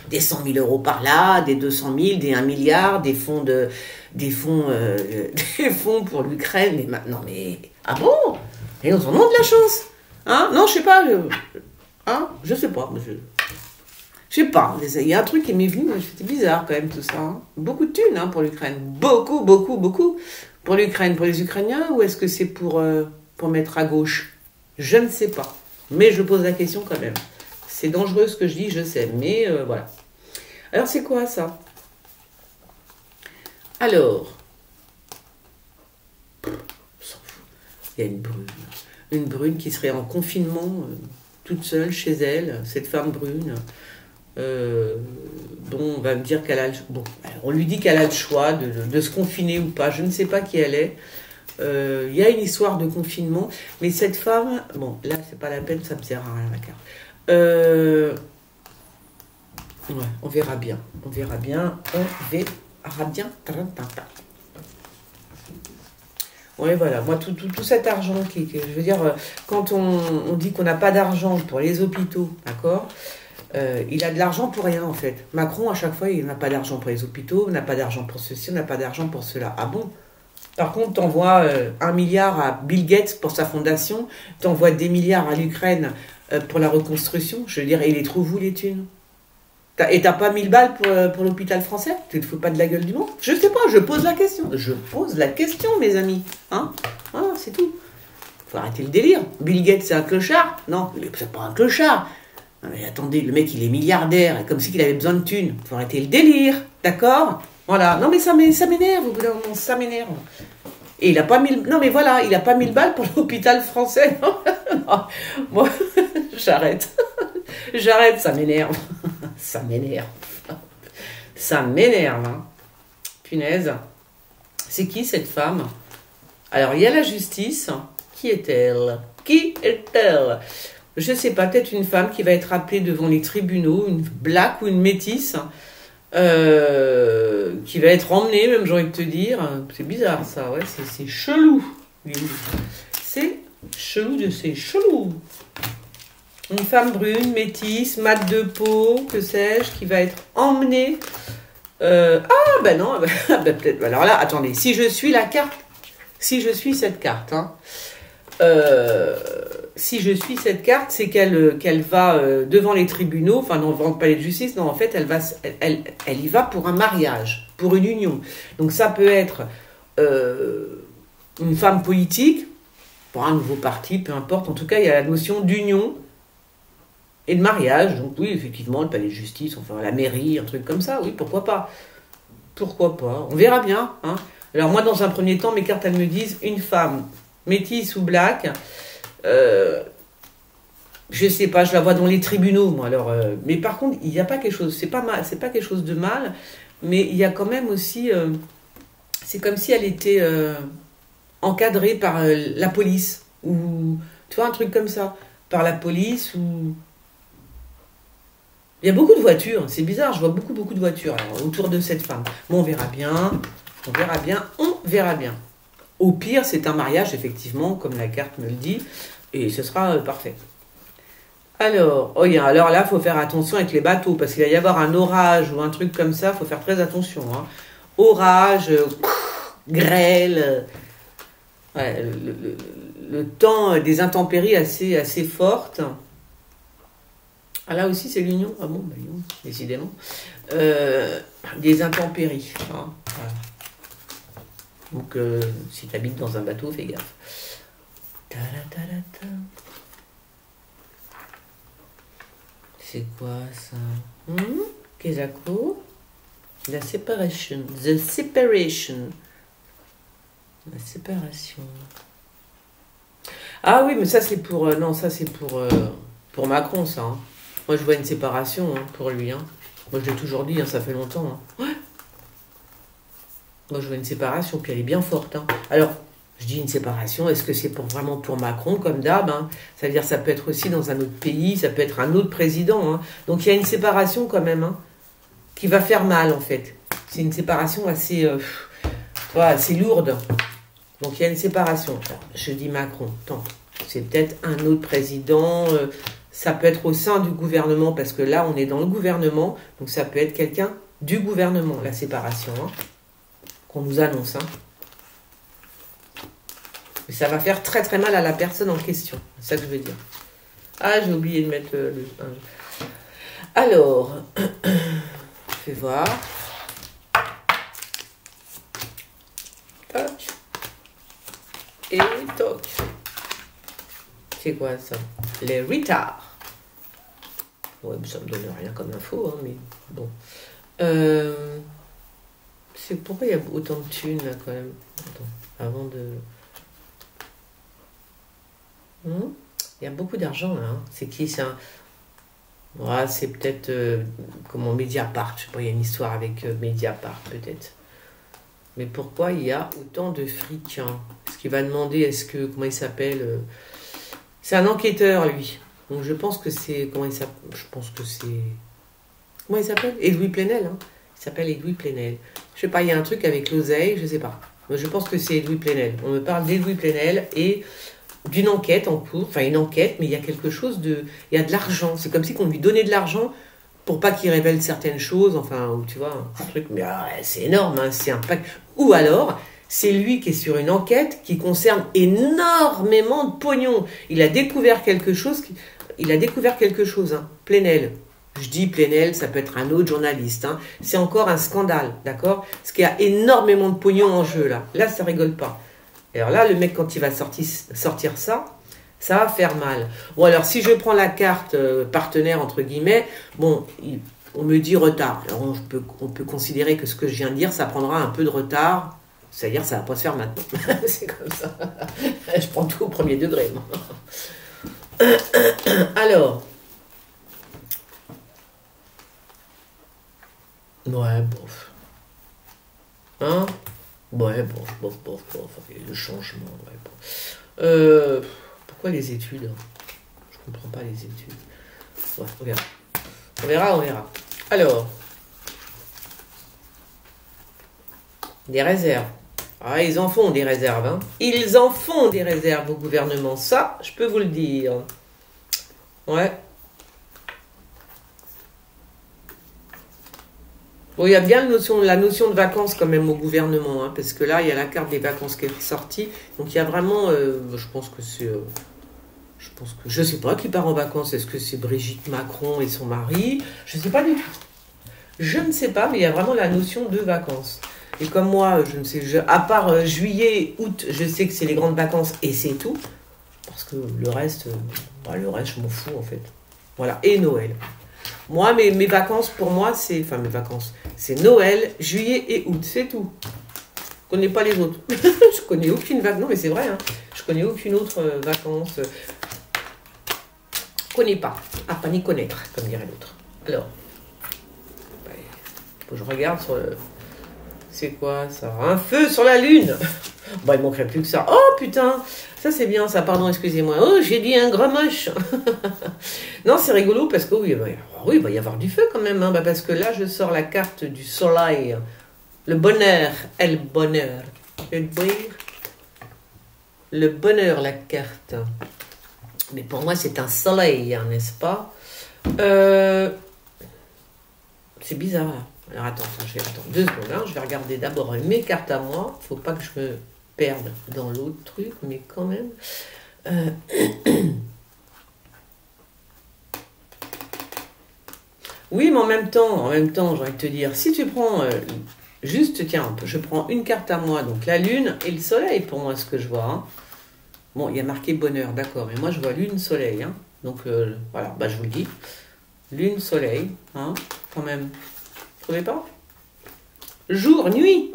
des 100 000 euros par là, des 200 000, des 1 milliard, des fonds, des fonds pour l'Ukraine. Mais maintenant, mais... Ah bon? Et ils en ont de la chance. Hein? Non, je sais pas. Hein? Je sais pas. Je sais pas. Il y a un truc qui m'est venu, c'était bizarre quand même, tout ça. Hein? Beaucoup de thunes pour l'Ukraine. Beaucoup, beaucoup, beaucoup. Pour l'Ukraine, pour les Ukrainiens, ou est-ce que c'est pour mettre à gauche? Je ne sais pas. Mais je pose la question quand même. C'est dangereux ce que je dis, je sais. Mais voilà. Alors, c'est quoi ça? Alors, on s'en fout. Il y a une brune. Une brune qui serait en confinement, toute seule chez elle. Cette femme brune. Bon, on va me dire qu'elle a... Bon, on lui dit qu'elle a le choix de se confiner ou pas. Je ne sais pas qui elle est. Il y a une histoire de confinement, mais cette femme, bon, là, c'est pas la peine, ça me sert à rien la carte. Ouais, on verra bien. On verra bien. On verra bien. Ouais, voilà. Moi, tout cet argent je veux dire, quand on dit qu'on n'a pas d'argent pour les hôpitaux, d'accord, il a de l'argent pour rien, en fait. Macron, à chaque fois, il n'a pas d'argent pour les hôpitaux, il n'a pas d'argent pour ceci, il n'a pas d'argent pour cela. Ah bon? Par contre, t'envoies 1 milliard à Bill Gates pour sa fondation, t'envoies des milliards à l'Ukraine pour la reconstruction. Je veux dire, et il les trouve où les thunes? Et t'as pas 1000 balles pour l'hôpital français? Tu te fous pas de la gueule du monde? Je sais pas, je pose la question. Je pose la question, mes amis. Hein? Voilà, c'est tout. Faut arrêter le délire. Bill Gates, c'est un clochard? Non, c'est pas un clochard. Non, mais attendez, le mec, il est milliardaire, comme si il avait besoin de thunes. Faut arrêter le délire, d'accord? Voilà. Non, mais ça m'énerve, au bout d'un moment, ça m'énerve. Et il a pas 1000... Non, mais voilà, il a pas 1000 balles pour l'hôpital français. Non, moi, j'arrête. J'arrête, ça m'énerve. Ça m'énerve. Ça m'énerve, hein. Punaise. C'est qui, cette femme? Alors, il y a la justice. Qui est-elle? Qui est-elle? Je sais pas, peut-être une femme qui va être appelée devant les tribunaux, une black ou une métisse, qui va être emmenée, même j'ai envie de te dire. C'est bizarre ça, ouais, c'est chelou. C'est chelou de c'est chelou. Une femme brune, métisse, mat de peau, que sais-je, qui va être emmenée. Ah ben non, ben, peut-être. Alors là, attendez, si je suis la carte, si je suis cette carte, hein, si je suis cette carte, c'est qu'elle va devant les tribunaux, enfin non, devant le palais de justice, non, en fait, elle y va pour un mariage, pour une union. Donc ça peut être une femme politique, pour un nouveau parti, peu importe, en tout cas, il y a la notion d'union et de mariage. Donc oui, effectivement, le palais de justice, enfin la mairie, un truc comme ça, oui, pourquoi pas. Pourquoi pas, on verra bien. Hein. Alors moi, dans un premier temps, mes cartes, elles me disent une femme métisse ou black. Je sais pas, je la vois dans les tribunaux, moi. Alors, mais par contre, il n'y a pas quelque chose, c'est pas mal, c'est pas quelque chose de mal, mais il y a quand même aussi, c'est comme si elle était encadrée par la police, ou tu vois, un truc comme ça, par la police, ou il y a beaucoup de voitures, c'est bizarre, je vois beaucoup de voitures alors, autour de cette femme. Bon, on verra bien, on verra bien, on verra bien. Au pire, c'est un mariage, effectivement, comme la carte me le dit, et ce sera parfait. Alors, oh, alors là, il faut faire attention avec les bateaux, parce qu'il va y avoir un orage ou un truc comme ça, il faut faire très attention. Hein. Orage, grêle, ouais, le temps des intempéries assez fortes. Ah là aussi, c'est l'union. Ah bon, bah, non, décidément. Des intempéries. Hein, voilà. Donc, si tu habites dans un bateau, fais gaffe. C'est quoi ça? Kezako? La séparation. The separation. La séparation. Ah oui, mais ça c'est pour... non, ça c'est pour Macron, ça. Hein. Moi, je vois une séparation hein, pour lui. Hein. Moi, je l'ai toujours dit, hein, ça fait longtemps. Hein. Ouais. Moi, je vois une séparation, puis elle est bien forte. Hein. Alors, je dis une séparation, est-ce que c'est vraiment pour Macron, comme d'hab hein. C'est-à-dire, ça peut être aussi dans un autre pays, ça peut être un autre président. Hein. Donc, il y a une séparation quand même, hein, qui va faire mal, en fait. C'est une séparation assez lourde. Donc, il y a une séparation. Alors, je dis Macron. Attends, c'est peut-être un autre président, ça peut être au sein du gouvernement, parce que là, on est dans le gouvernement, donc ça peut être quelqu'un du gouvernement, la séparation, hein, qu'on nous annonce. Hein. Mais ça va faire très très mal à la personne en question, c'est ça que je veux dire. Ah, j'ai oublié de mettre le... Alors, je vais voir. Toc. Et toc. C'est quoi ça? Les retards. Ouais, ça me donne rien comme info, hein, mais bon. C'est pourquoi il y a autant de thunes là quand même. Attends, avant de. Il y a beaucoup d'argent là. Hein. C'est qui ça? Ouais, c'est peut-être comment Mediapart. Je sais pas, il y a une histoire avec Mediapart peut-être. Mais pourquoi il y a autant de fric hein? Est-ce qu'il va demander, est-ce que comment il s'appelle c'est un enquêteur lui. Donc je pense que c'est comment il s'appelle? Je pense que c'est comment il s'appelle? Edoui Plenel. Hein. Il s'appelle Edoui Plenel. Je sais pas, il y a un truc avec l'oseille, je sais pas. Mais je pense que c'est Edoui Plenel. On me parle d'Edoui Plenel et d'une enquête en cours, enfin une enquête, mais il y a quelque chose de... Il y a de l'argent, c'est comme si on lui donnait de l'argent pour pas qu'il révèle certaines choses, enfin, tu vois, un truc, mais c'est énorme, hein, c'est un pack. Ou alors, c'est lui qui est sur une enquête qui concerne énormément de pognon. Il a découvert quelque chose, hein, Plenel. Je dis Plenel, ça peut être un autre journaliste, hein. C'est encore un scandale, d'accord? Parce qu'il y a énormément de pognon en jeu, là. Là, ça rigole pas. Alors là, le mec, quand il va sortir ça, ça va faire mal. Bon, alors, si je prends la carte partenaire, entre guillemets, bon, on me dit retard. Alors, on peut considérer que ce que je viens de dire, ça prendra un peu de retard. C'est-à-dire, ça va pas se faire maintenant. C'est comme ça. Je prends tout au premier degré, moi. Alors. Ouais, bof. Hein? Ouais, bof. Le changement, ouais, bon. Pourquoi les études? Je comprends pas les études. Ouais, on verra. Alors. Des réserves. Ah, ils en font des réserves, hein. Ils en font des réserves au gouvernement, ça, je peux vous le dire. Ouais. Bon, il y a bien la notion de vacances quand même au gouvernement, hein, parce que là, il y a la carte des vacances qui est ressortie. Donc, il y a vraiment, je pense que c'est... je sais pas qui part en vacances. Est-ce que c'est Brigitte Macron et son mari? Je ne sais pas du tout. Je ne sais pas, mais il y a vraiment la notion de vacances. Et comme moi, je ne sais, à part juillet, août, je sais que c'est les grandes vacances et c'est tout. Parce que le reste, je m'en fous en fait. Voilà, et Noël. Moi, mes vacances, pour moi, c'est Noël, juillet et août, c'est tout. Je connais pas les autres. Je connais aucune vacances. Non, mais c'est vrai, hein. Je connais aucune autre vacances. Je connais pas. À pas ni connaître, comme dirait l'autre. Alors, faut que je regarde sur le... C'est quoi ça? Un feu sur la lune. Bon, il manquerait plus que ça. Oh putain, ça c'est bien ça, pardon, excusez-moi. Oh, j'ai dit un gros moche. Non, c'est rigolo parce que oui, il va y avoir du feu quand même. Hein, parce que là, je sors la carte du soleil. Le bonheur, le bonheur. Le bonheur, la carte. Mais pour moi, c'est un soleil, hein, n'est-ce pas? C'est bizarre là. Alors attends, je vais attendre 2 secondes. Hein. Je vais regarder d'abord mes cartes à moi. Faut pas que je me perde dans l'autre truc, mais quand même. Oui, mais en même temps, j'ai envie de te dire, si tu prends juste, tiens, je prends une carte à moi, donc la lune et le soleil pour moi, ce que je vois. Hein. Bon, il y a marqué bonheur, d'accord, mais moi je vois lune, soleil. Hein. Donc voilà, bah, je vous le dis. Lune, soleil, hein, quand même. Vous trouvez pas? Jour, nuit.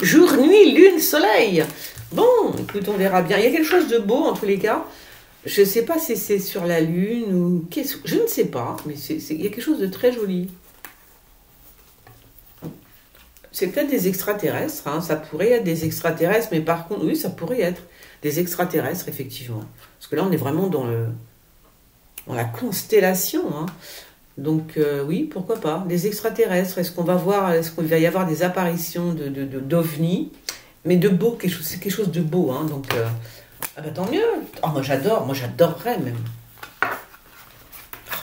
Jour, nuit, lune, soleil. Bon, écoute, on verra bien. Il y a quelque chose de beau en tous les cas. Je ne sais pas si c'est sur la lune ou... Je ne sais pas, mais il y a quelque chose de très joli. C'est peut-être des extraterrestres. Hein. Ça pourrait être des extraterrestres, mais par contre, oui, ça pourrait être des extraterrestres, effectivement. Parce que là, on est vraiment dans la constellation, hein. Donc oui, pourquoi pas. Des extraterrestres, est-ce qu'il va y avoir des apparitions d'ovnis, mais de beau, quelque chose de beau, hein, donc Ah bah tant mieux. Oh, moi j'adorerais même.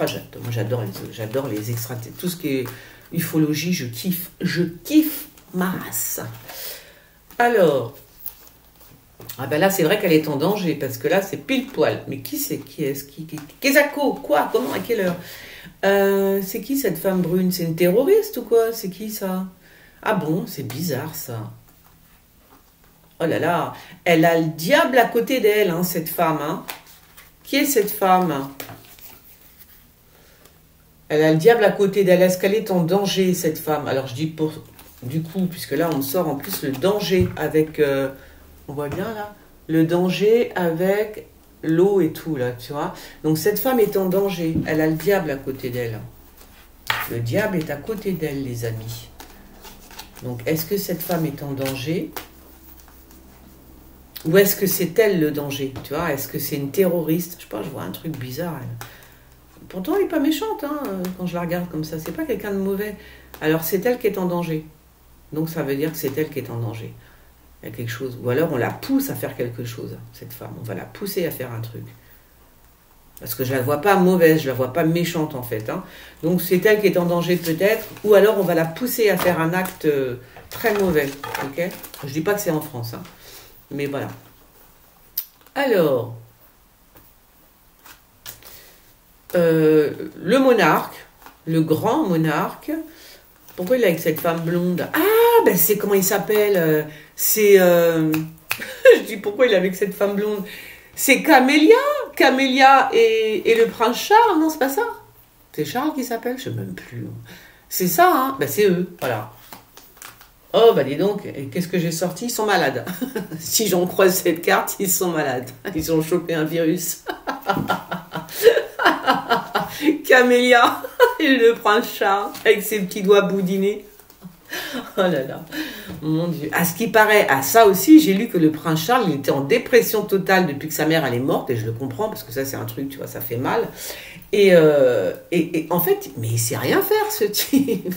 Oh, j'adore les extraterrestres. Tout ce qui est ufologie, je kiffe ma race. Alors, ah ben là c'est vrai qu'elle est en danger, parce que là c'est pile poil. Mais qui c'est? Qui est-ce? Kezako? Quoi? Comment? À quelle heure? C'est qui cette femme brune? C'est une terroriste ou quoi? C'est qui ça? Ah bon, c'est bizarre ça. Oh là là, elle a le diable à côté d'elle, hein, cette femme. Hein. Qui est cette femme? Elle a le diable à côté d'elle. Est-ce qu'elle est en danger, cette femme? Alors je dis pour... Du coup, puisque là on sort en plus le danger avec... on voit bien là? Le danger avec l'eau et tout là, tu vois. Donc cette femme est en danger. Elle a le diable à côté d'elle. Le diable est à côté d'elle, les amis. Donc est-ce que cette femme est en danger? Ou est-ce que c'est elle le danger? Tu vois, est-ce que c'est une terroriste? Je sais pas, je vois un truc bizarre. Elle. Pourtant, elle n'est pas méchante, hein, quand je la regarde comme ça. C'est pas quelqu'un de mauvais. Alors, c'est elle qui est en danger. Donc, ça veut dire que c'est elle qui est en danger. Il y a quelque chose. Ou alors, on la pousse à faire quelque chose, cette femme. On va la pousser à faire un truc. Parce que je la vois pas mauvaise, je la vois pas méchante, en fait. Hein. Donc, c'est elle qui est en danger, peut-être. Ou alors, on va la pousser à faire un acte très mauvais. Ok? Je dis pas que c'est en France, hein. Mais voilà. Alors, le monarque, le grand monarque, pourquoi il est avec cette femme blonde? Ah, ben c'est comment il s'appelle? C'est... je dis pourquoi il est avec cette femme blonde? C'est Camélia. Camélia et le prince Charles, non, c'est pas ça? C'est Charles qui s'appelle? Je sais même plus. C'est ça, hein? Ben c'est eux, voilà. Oh, bah dis donc, qu'est-ce que j'ai sorti? Ils sont malades. Si j'en croise cette carte, ils sont malades. Ils ont chopé un virus. Camélia et le prince Charles, avec ses petits doigts boudinés. Oh là là, mon Dieu. À ce qui paraît, à ça aussi, j'ai lu que le prince Charles, il était en dépression totale depuis que sa mère, elle est morte, et je le comprends, parce que ça, c'est un truc, tu vois, ça fait mal. Et en fait, mais il sait rien faire, ce type.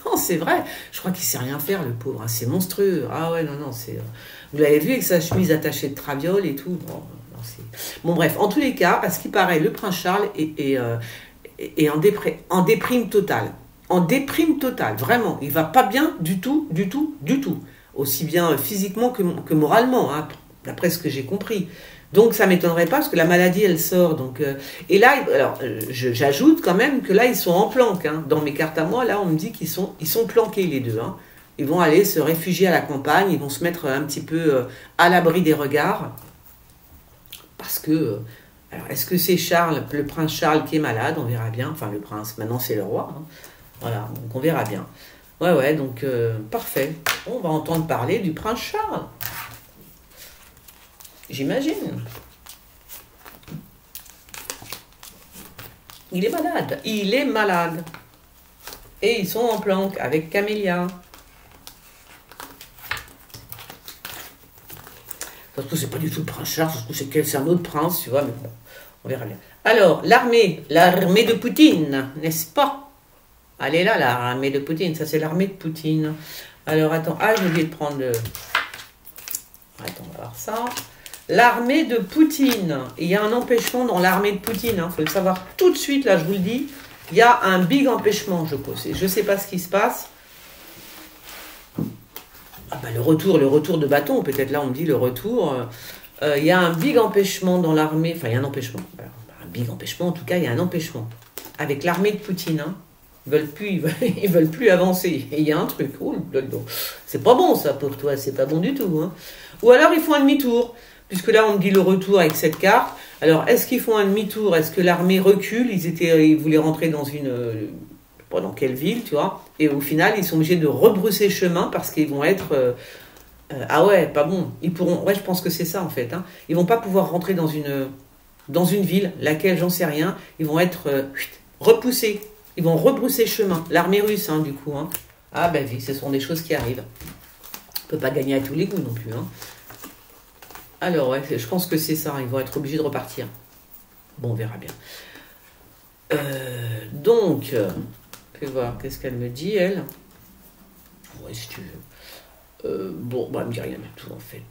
Non, c'est vrai. Je crois qu'il sait rien faire, le pauvre. Hein. C'est monstrueux. Ah ouais, non, c'est... Vous l'avez vu avec sa chemise attachée de traviole et tout. Bon, non, bon, bref, en tous les cas, à ce qui paraît, le prince Charles est en déprime totale. En déprime totale, vraiment. Il va pas bien du tout. Aussi bien physiquement que moralement, hein, d'après ce que j'ai compris. Donc ça m'étonnerait pas parce que la maladie elle sort. Donc et là alors j'ajoute quand même que là ils sont en planque. Hein. Dans mes cartes à moi là on me dit qu'ils sont planqués les deux. Hein. Ils vont aller se réfugier à la campagne. Ils vont se mettre un petit peu à l'abri des regards parce que alors est-ce que c'est Charles, le prince Charles qui est malade? On verra bien. Enfin le prince maintenant c'est le roi. Hein. Voilà donc on verra bien. Ouais donc parfait. On va entendre parler du prince Charles. J'imagine. Il est malade. Il est malade. Et ils sont en planque avec Camélia. Ça se trouve, c'est pas du tout le prince Charles. Ça se trouve, c'est un autre prince, tu vois. Mais bon, on verra bien. Alors, l'armée de Poutine, n'est-ce pas? Elle est là, l'armée de Poutine. Ça, c'est l'armée de Poutine. Alors, attends. Ah, j'ai oublié de prendre le... Attends, on va voir ça. L'armée de Poutine. Il y a un empêchement dans l'armée de Poutine. Il faut le savoir tout de suite, là, je vous le dis. Il y a un big empêchement, je pense. Je ne sais pas ce qui se passe. Ah bah, le retour de bâton, peut-être là, on me dit le retour. Il y a un big empêchement dans l'armée. Enfin, il y a un empêchement. Alors, un big empêchement, en tout cas, il y a un empêchement. Avec l'armée de Poutine, hein. Ils veulent plus avancer. Et il y a un truc. Oh, c'est pas bon, ça, pour toi. C'est pas bon du tout. Hein. Ou alors, ils font un demi-tour. Puisque là, on me dit le retour avec cette carte. Alors, est-ce qu'ils font un demi-tour? Est-ce que l'armée recule? Ils voulaient rentrer dans une... je sais pas dans quelle ville, tu vois. Et au final, ils sont obligés de rebrousser chemin parce qu'ils vont être... ah ouais, pas bon. Ils pourront... Ouais, je pense que c'est ça, en fait. Hein. Ils vont pas pouvoir rentrer dans une ville, laquelle, j'en sais rien. Ils vont être repoussés. Ils vont rebrousser chemin. L'armée russe, hein, du coup. Hein. Ah ben oui, ce sont des choses qui arrivent. On peut pas gagner à tous les coups non plus, hein. Alors, ouais, je pense que c'est ça. Ils vont être obligés de repartir. Bon, on verra bien. Donc, je vais voir. Qu'est-ce qu'elle me dit, elle? Ouais, si tu veux. Bon, bah, elle me dit rien du tout, en fait.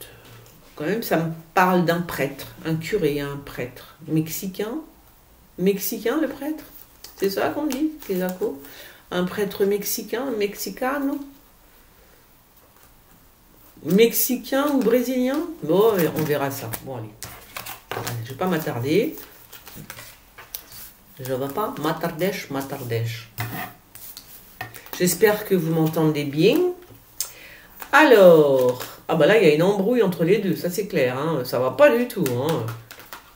Quand même, ça me parle d'un prêtre, un curé, un prêtre. Mexicain? Mexicain, le prêtre? C'est ça qu'on dit, Kesako? Un prêtre mexicain, mexicano? Mexicain ou brésilien? Bon, on verra ça. Bon, allez. Je vais pas m'attarder. Je ne vais pas m'attarder. J'espère que vous m'entendez bien. Alors, ah bah là, il y a une embrouille entre les deux, ça c'est clair. Hein, ça va pas du tout. Hein.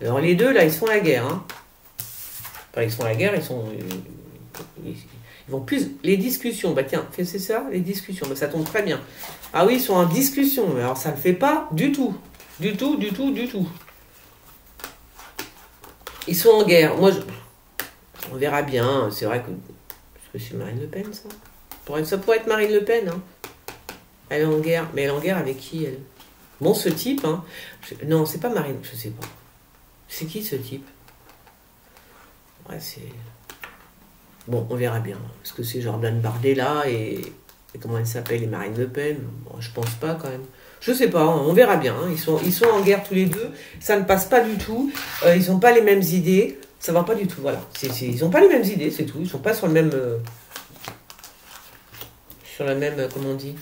Alors les deux, là, ils se font la guerre. Hein. Enfin, ils se font la guerre, ils vont plus... Les discussions, bah tiens, c'est ça, les discussions, bah, ça tombe très bien. Ah oui, ils sont en discussion, mais alors ça ne le fait pas du tout. Du tout. Ils sont en guerre. Moi, on verra bien. C'est vrai que... Est-ce que c'est Marine Le Pen, ça? Ça pourrait être Marine Le Pen. Hein. Elle est en guerre. Mais elle est en guerre avec qui, elle? Bon, ce type... Hein. Non, c'est pas Marine. Je sais pas. C'est qui, ce type? Ouais, c'est... Bon, on verra bien. Est-ce que c'est Jordan Bardella et comment elle s'appelle, et Marine Le Pen? Bon, je pense pas, quand même. Je sais pas, on verra bien. Hein. Ils sont en guerre tous les deux. Ça ne passe pas du tout. Ils n'ont pas les mêmes idées. Ça va pas du tout, voilà. Ils n'ont pas les mêmes idées, c'est tout. Ils sont pas sur le même... sur la même... comment on dit?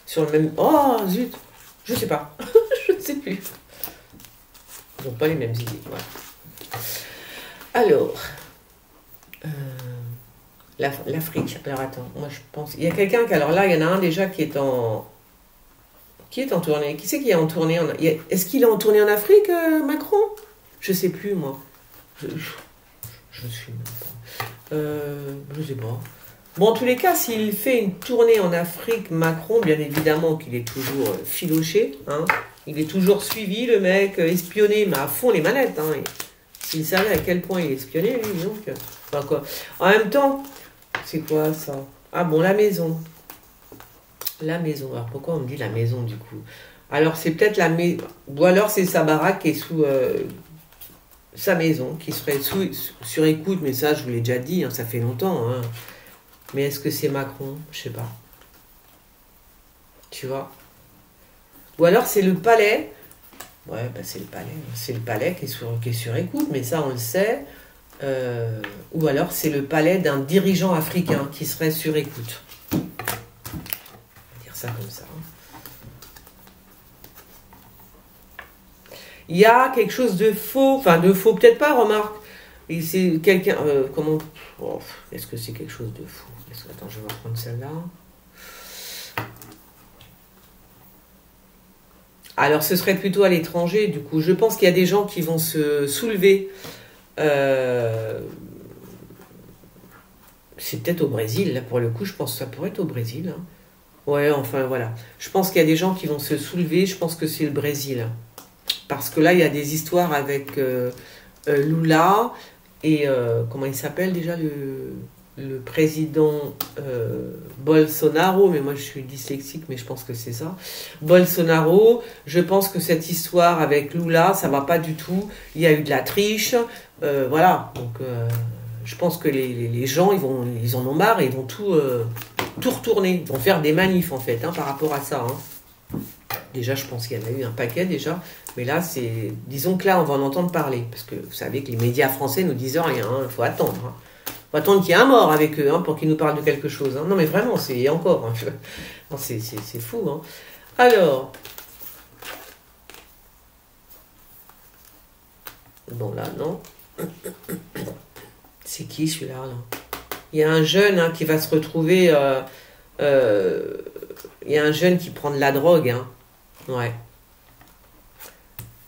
Sur le même... Oh, zut. Je sais pas. Je ne sais plus. Ils n'ont pas les mêmes idées, voilà. Alors... l'Afrique. Alors, attends. Moi, je pense... Il y a quelqu'un qui... Alors là, il y en a un déjà qui est en... Qui est en tournée? Qui c'est qui est en tournée? Est-ce qu'il est en tournée en Afrique, Macron? Je sais plus, moi. Je suis même pas. Je sais pas. Bon, en tous les cas, s'il fait une tournée en Afrique, Macron, bien évidemment qu'il est toujours filoché. Hein. Il est toujours suivi, le mec, espionné, mais à fond les manettes. Hein. S'il savait à quel point il est espionné, lui, donc... Enfin, quoi. En même temps, c'est quoi, ça? Ah bon, la maison. La maison. Alors, pourquoi on me dit la maison, du coup? Alors, c'est peut-être la maison... Ou alors, c'est sa baraque qui est sous... sa maison, qui serait sur écoute, mais ça, je vous l'ai déjà dit, hein, ça fait longtemps. Hein. Mais est-ce que c'est Macron? Je sais pas. Tu vois? Ou alors, c'est le palais. Ouais, bah, c'est le palais. C'est le palais qui est sur écoute, mais ça, on le sait. Ou alors, c'est le palais d'un dirigeant africain qui serait sur écoute. On va dire ça comme ça. Hein. Il y a quelque chose de faux, enfin de faux peut-être pas, remarque. Et c'est quelqu'un, comment, oh, est-ce que c'est quelque chose de faux? Attends, je vais reprendre celle-là. Alors ce serait plutôt à l'étranger, du coup. Je pense qu'il y a des gens qui vont se soulever. C'est peut-être au Brésil, là pour le coup, je pense que ça pourrait être au Brésil. Hein. Ouais, enfin voilà. Je pense qu'il y a des gens qui vont se soulever, je pense que c'est le Brésil. Parce que là, il y a des histoires avec Lula et comment il s'appelle déjà le président Bolsonaro, mais moi je suis dyslexique, mais je pense que c'est ça. Bolsonaro, je pense que cette histoire avec Lula, ça va pas du tout. Il y a eu de la triche, voilà. Donc je pense que les gens, ils en ont marre et ils vont tout retourner. Ils vont faire des manifs en fait, hein, par rapport à ça. Hein. Déjà, je pense qu'il y en a eu un paquet déjà. Mais là, c'est... Disons que là, on va en entendre parler. Parce que vous savez que les médias français nous disent rien. Il faut attendre. Hein. Faut attendre qu'il y ait un mort avec eux hein, pour qu'ils nous parlent de quelque chose. Hein. Non, mais vraiment, c'est encore. Hein. Non, c'est fou. Hein. Alors... Bon, là, non. C'est qui, celui-là là. Il y a un jeune hein, qui va se retrouver... il y a un jeune qui prend de la drogue. Hein. Ouais.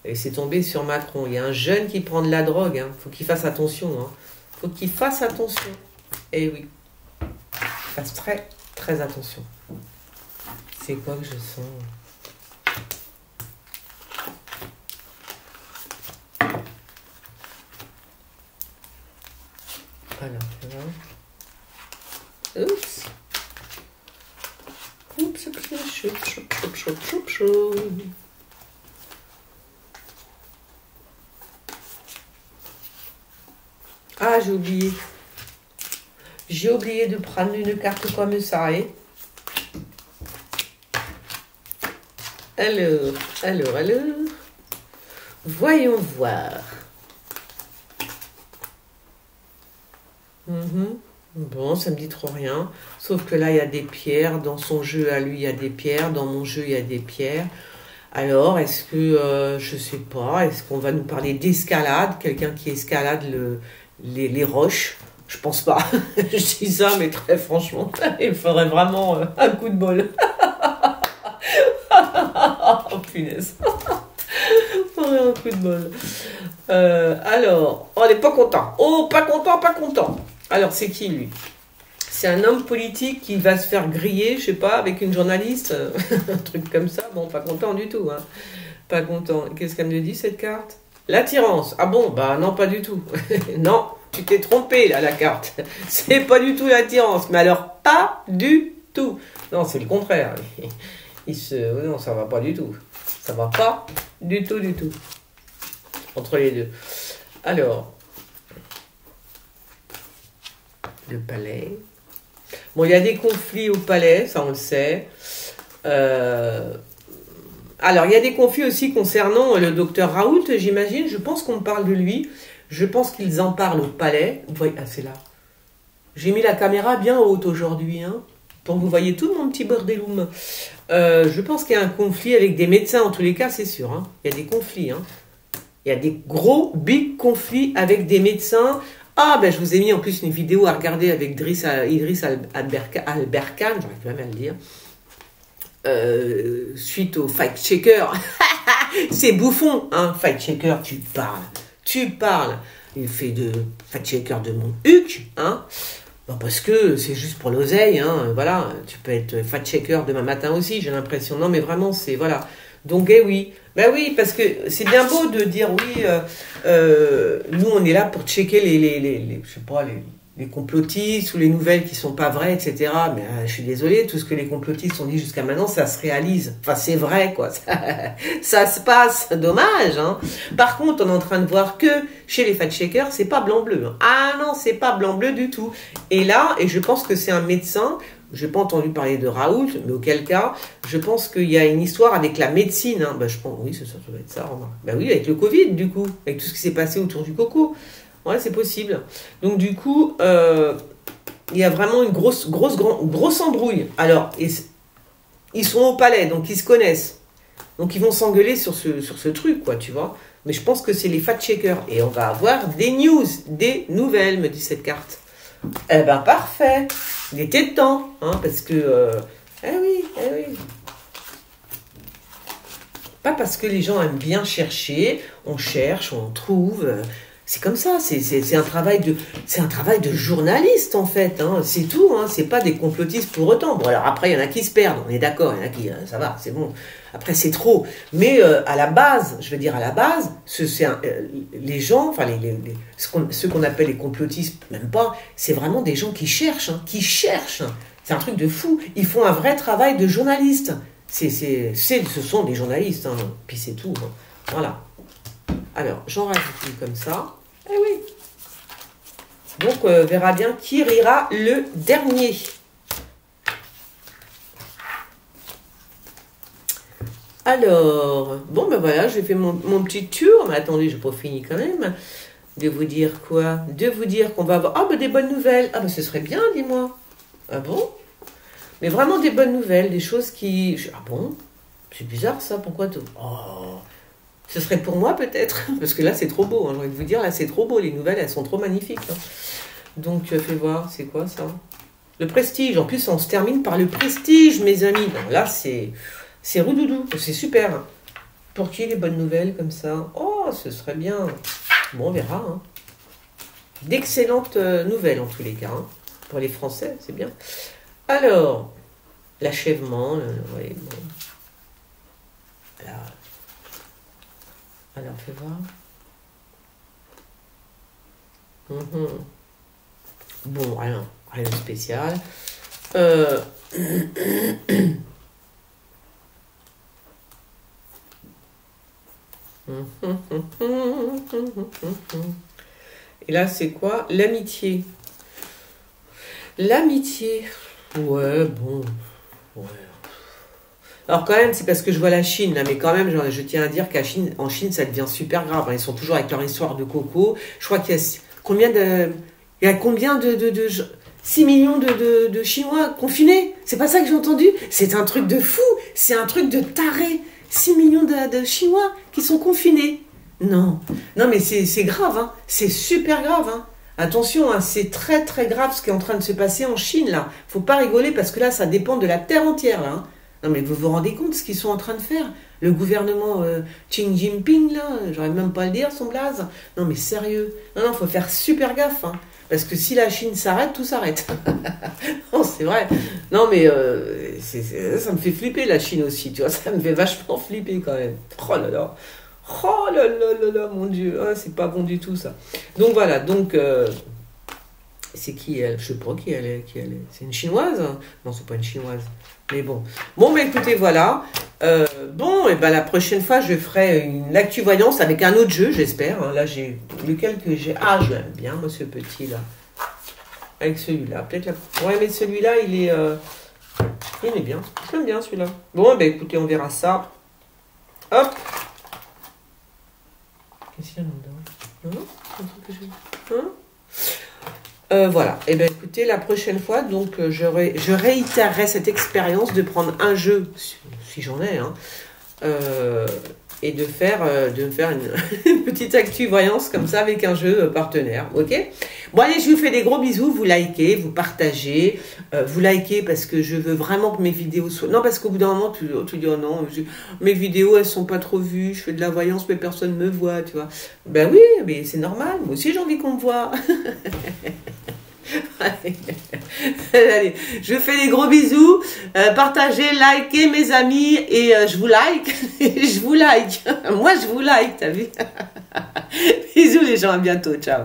Et c'est tombé sur Macron. Il y a un jeune qui prend de la drogue. Hein. Faut qu'il fasse attention. Hein. Faut qu'il fasse attention. Eh oui. Fasse très, très attention. C'est quoi que je sens? Alors, voilà. Oups. Oups, choup. Ah, j'ai oublié. J'ai oublié de prendre une carte comme ça. Alors. Voyons voir. Bon, ça me dit trop rien. Sauf que là, il y a des pierres. Dans son jeu, à lui, il y a des pierres. Dans mon jeu, il y a des pierres. Alors, est-ce que, je sais pas, est-ce qu'on va nous parler d'escalade? Quelqu'un qui escalade les roches? Je pense pas. Je dis ça, mais très franchement, il faudrait vraiment un coup de bol. Oh, punaise. Il faudrait un coup de bol. Alors, on n'est pas content. Oh, pas content, pas content. Alors, c'est qui, lui? C'est un homme politique qui va se faire griller, je sais pas, avec une journaliste, un truc comme ça. Bon, pas content du tout, hein. Pas content. Qu'est-ce qu'elle me dit, cette carte? L'attirance. Ah bon, bah non, pas du tout. Non, tu t'es trompé, là, la carte. C'est pas du tout l'attirance. Mais alors, pas du tout. Non, c'est le contraire. Non, ça va pas du tout. Ça va pas du tout, du tout. Entre les deux. Alors, le palais. Bon, il y a des conflits au palais, ça on le sait. Alors, il y a des conflits aussi concernant le docteur Raoult, j'imagine. Je pense qu'on parle de lui. Je pense qu'ils en parlent au palais. Vous voyez, ah, c'est là. J'ai mis la caméra bien haute aujourd'hui, hein, pour que vous voyez tout mon petit bordeloum. Je pense qu'il y a un conflit avec des médecins, en tous les cas, c'est sûr. Hein. Il y a des conflits. Hein. Il y a des gros, big conflits avec des médecins. Ah, ben je vous ai mis en plus une vidéo à regarder avec Idriss Alberkane, j'arrive même à le dire, suite au fact-checker. C'est bouffon, hein, fact-checker, tu parles. Il fait de fact-checker de mon huc, hein. Bon, parce que c'est juste pour l'oseille, hein, voilà. Tu peux être fact-checker demain matin aussi, j'ai l'impression. Non, mais vraiment, c'est, voilà. Donc, eh oui. Ben oui, parce que c'est bien beau de dire, oui, nous, on est là pour checker je sais pas, les complotistes ou les nouvelles qui sont pas vraies, etc. Mais je suis désolée, tout ce que les complotistes ont dit jusqu'à maintenant, ça se réalise. Enfin, c'est vrai, quoi. Ça se passe. Dommage, hein. Par contre, on est en train de voir que chez les fact-checkers, c'est pas blanc-bleu. Hein. Ah non, c'est pas blanc-bleu du tout. Et là, et je pense que c'est un médecin, je n'ai pas entendu parler de Raoult, mais auquel cas, je pense qu'il y a une histoire avec la médecine. Hein. Ben, je pense, oui, ça doit être ça, remarque. Ben oui, avec le Covid, du coup, avec tout ce qui s'est passé autour du coco. Ouais, c'est possible. Donc, du coup, il y a vraiment une grosse embrouille. Alors, ils sont au palais, donc ils se connaissent. Donc, ils vont s'engueuler sur ce truc, quoi, tu vois. Mais je pense que c'est les fact-checkers. Et on va avoir des news, des nouvelles, me dit cette carte. Eh ben, parfait. Il était temps, hein, parce que... eh oui. Pas parce que les gens aiment bien chercher, on cherche, on trouve... c'est comme ça, c'est un travail de journaliste en fait, hein, c'est tout, hein, c'est pas des complotistes pour autant. Bon alors après il y en a qui se perdent, on est d'accord, il y en a qui, ça va, c'est bon. Après c'est trop, mais à la base, je veux dire à la base, les gens, enfin ceux qu'on appelle les complotistes, même pas, c'est vraiment des gens qui cherchent, hein, C'est un truc de fou. Ils font un vrai travail de journaliste. Ce sont des journalistes, hein, puis c'est tout. Hein. Voilà. Alors j'en rajoute une comme ça. Eh oui. Donc, on verra bien qui rira le dernier. Alors, bon, ben voilà, j'ai fait mon petit tour. Mais attendez, je n'ai pas fini quand même. De vous dire quoi? De vous dire qu'on va avoir... Ah, ben des bonnes nouvelles. Ah, ben ce serait bien, dis-moi. Ah bon? Mais vraiment des bonnes nouvelles, des choses qui... Ah bon? C'est bizarre ça, pourquoi tout... Oh, ce serait pour moi peut-être, parce que là c'est trop beau, hein, j'ai envie de vous dire, là c'est trop beau, les nouvelles elles sont trop magnifiques. Hein. Donc fais voir, c'est quoi ça? Le prestige, en plus on se termine par le prestige mes amis. Non, là c'est roudoudou, c'est super. Hein. Pour qui les bonnes nouvelles comme ça? Oh, ce serait bien. Bon, on verra. Hein. D'excellentes nouvelles en tous les cas, hein. Pour les Français, c'est bien. Alors, l'achèvement, ouais, bon. Alors, fais voir. Bon, rien de spécial. Et là, c'est quoi? L'amitié. L'amitié. Ouais, bon. Ouais. Alors quand même, c'est parce que je vois la Chine, là, mais quand même, je tiens à dire qu'en Chine, ça devient super grave. Hein. Ils sont toujours avec leur histoire de coco. Je crois qu'il y a combien de... Il y a combien de 6 millions de Chinois confinés. C'est pas ça que j'ai entendu. C'est un truc de fou. C'est un truc de taré. 6 millions de Chinois qui sont confinés. Non. Non, mais c'est grave. Hein. C'est super grave. Hein. Attention, hein, c'est très très grave ce qui est en train de se passer en Chine, là. Faut pas rigoler parce que là, ça dépend de la terre entière, là. Hein. Non, mais vous vous rendez compte de ce qu'ils sont en train de faire? Le gouvernement Xi Jinping, là, j'aurais même pas à le dire, son blaze. Non, mais sérieux. Non, faut faire super gaffe, hein. Parce que si la Chine s'arrête, tout s'arrête. Non, c'est vrai. Non, mais ça me fait flipper, la Chine aussi, tu vois. Ça me fait vachement flipper, quand même. Oh là là. Oh là là là là, mon Dieu. Ah, c'est pas bon du tout, ça. Donc, voilà. Donc, c'est qui, elle? Je sais pas qui elle est. C'est une Chinoise? Non, c'est pas une Chinoise. Mais bon. Bon, mais écoutez, voilà. Bon, et ben la prochaine fois, je ferai une actu-voyance avec un autre jeu, j'espère. Hein. Là, j'ai lequel que j'ai. Ah, je l'aime bien, moi, ce petit là. Avec celui-là. Peut-être la. Ouais, mais celui-là, il est bien. Je l'aime bien celui-là. Bon, ben écoutez, on verra ça. Hop. Qu'est-ce qu'il y a là-dedans? Un truc que j'ai. Hein? Voilà, et bien écoutez, la prochaine fois, donc je réitérerai cette expérience de prendre un jeu, si j'en ai, hein, et de faire une petite actu-voyance comme ça avec un jeu partenaire, ok? Bon allez, je vous fais des gros bisous, vous likez, vous partagez, vous likez parce que je veux vraiment que mes vidéos soient... Non, parce qu'au bout d'un moment, tu dis, oh non, mes vidéos, elles sont pas trop vues, je fais de la voyance, mais personne me voit, tu vois. Ben oui, mais c'est normal, moi aussi j'ai envie qu'on me voit. Allez, je vous fais des gros bisous, partagez, likez mes amis et je vous like, je vous like, moi je vous like, t'as vu? Bisous les gens, à bientôt, ciao.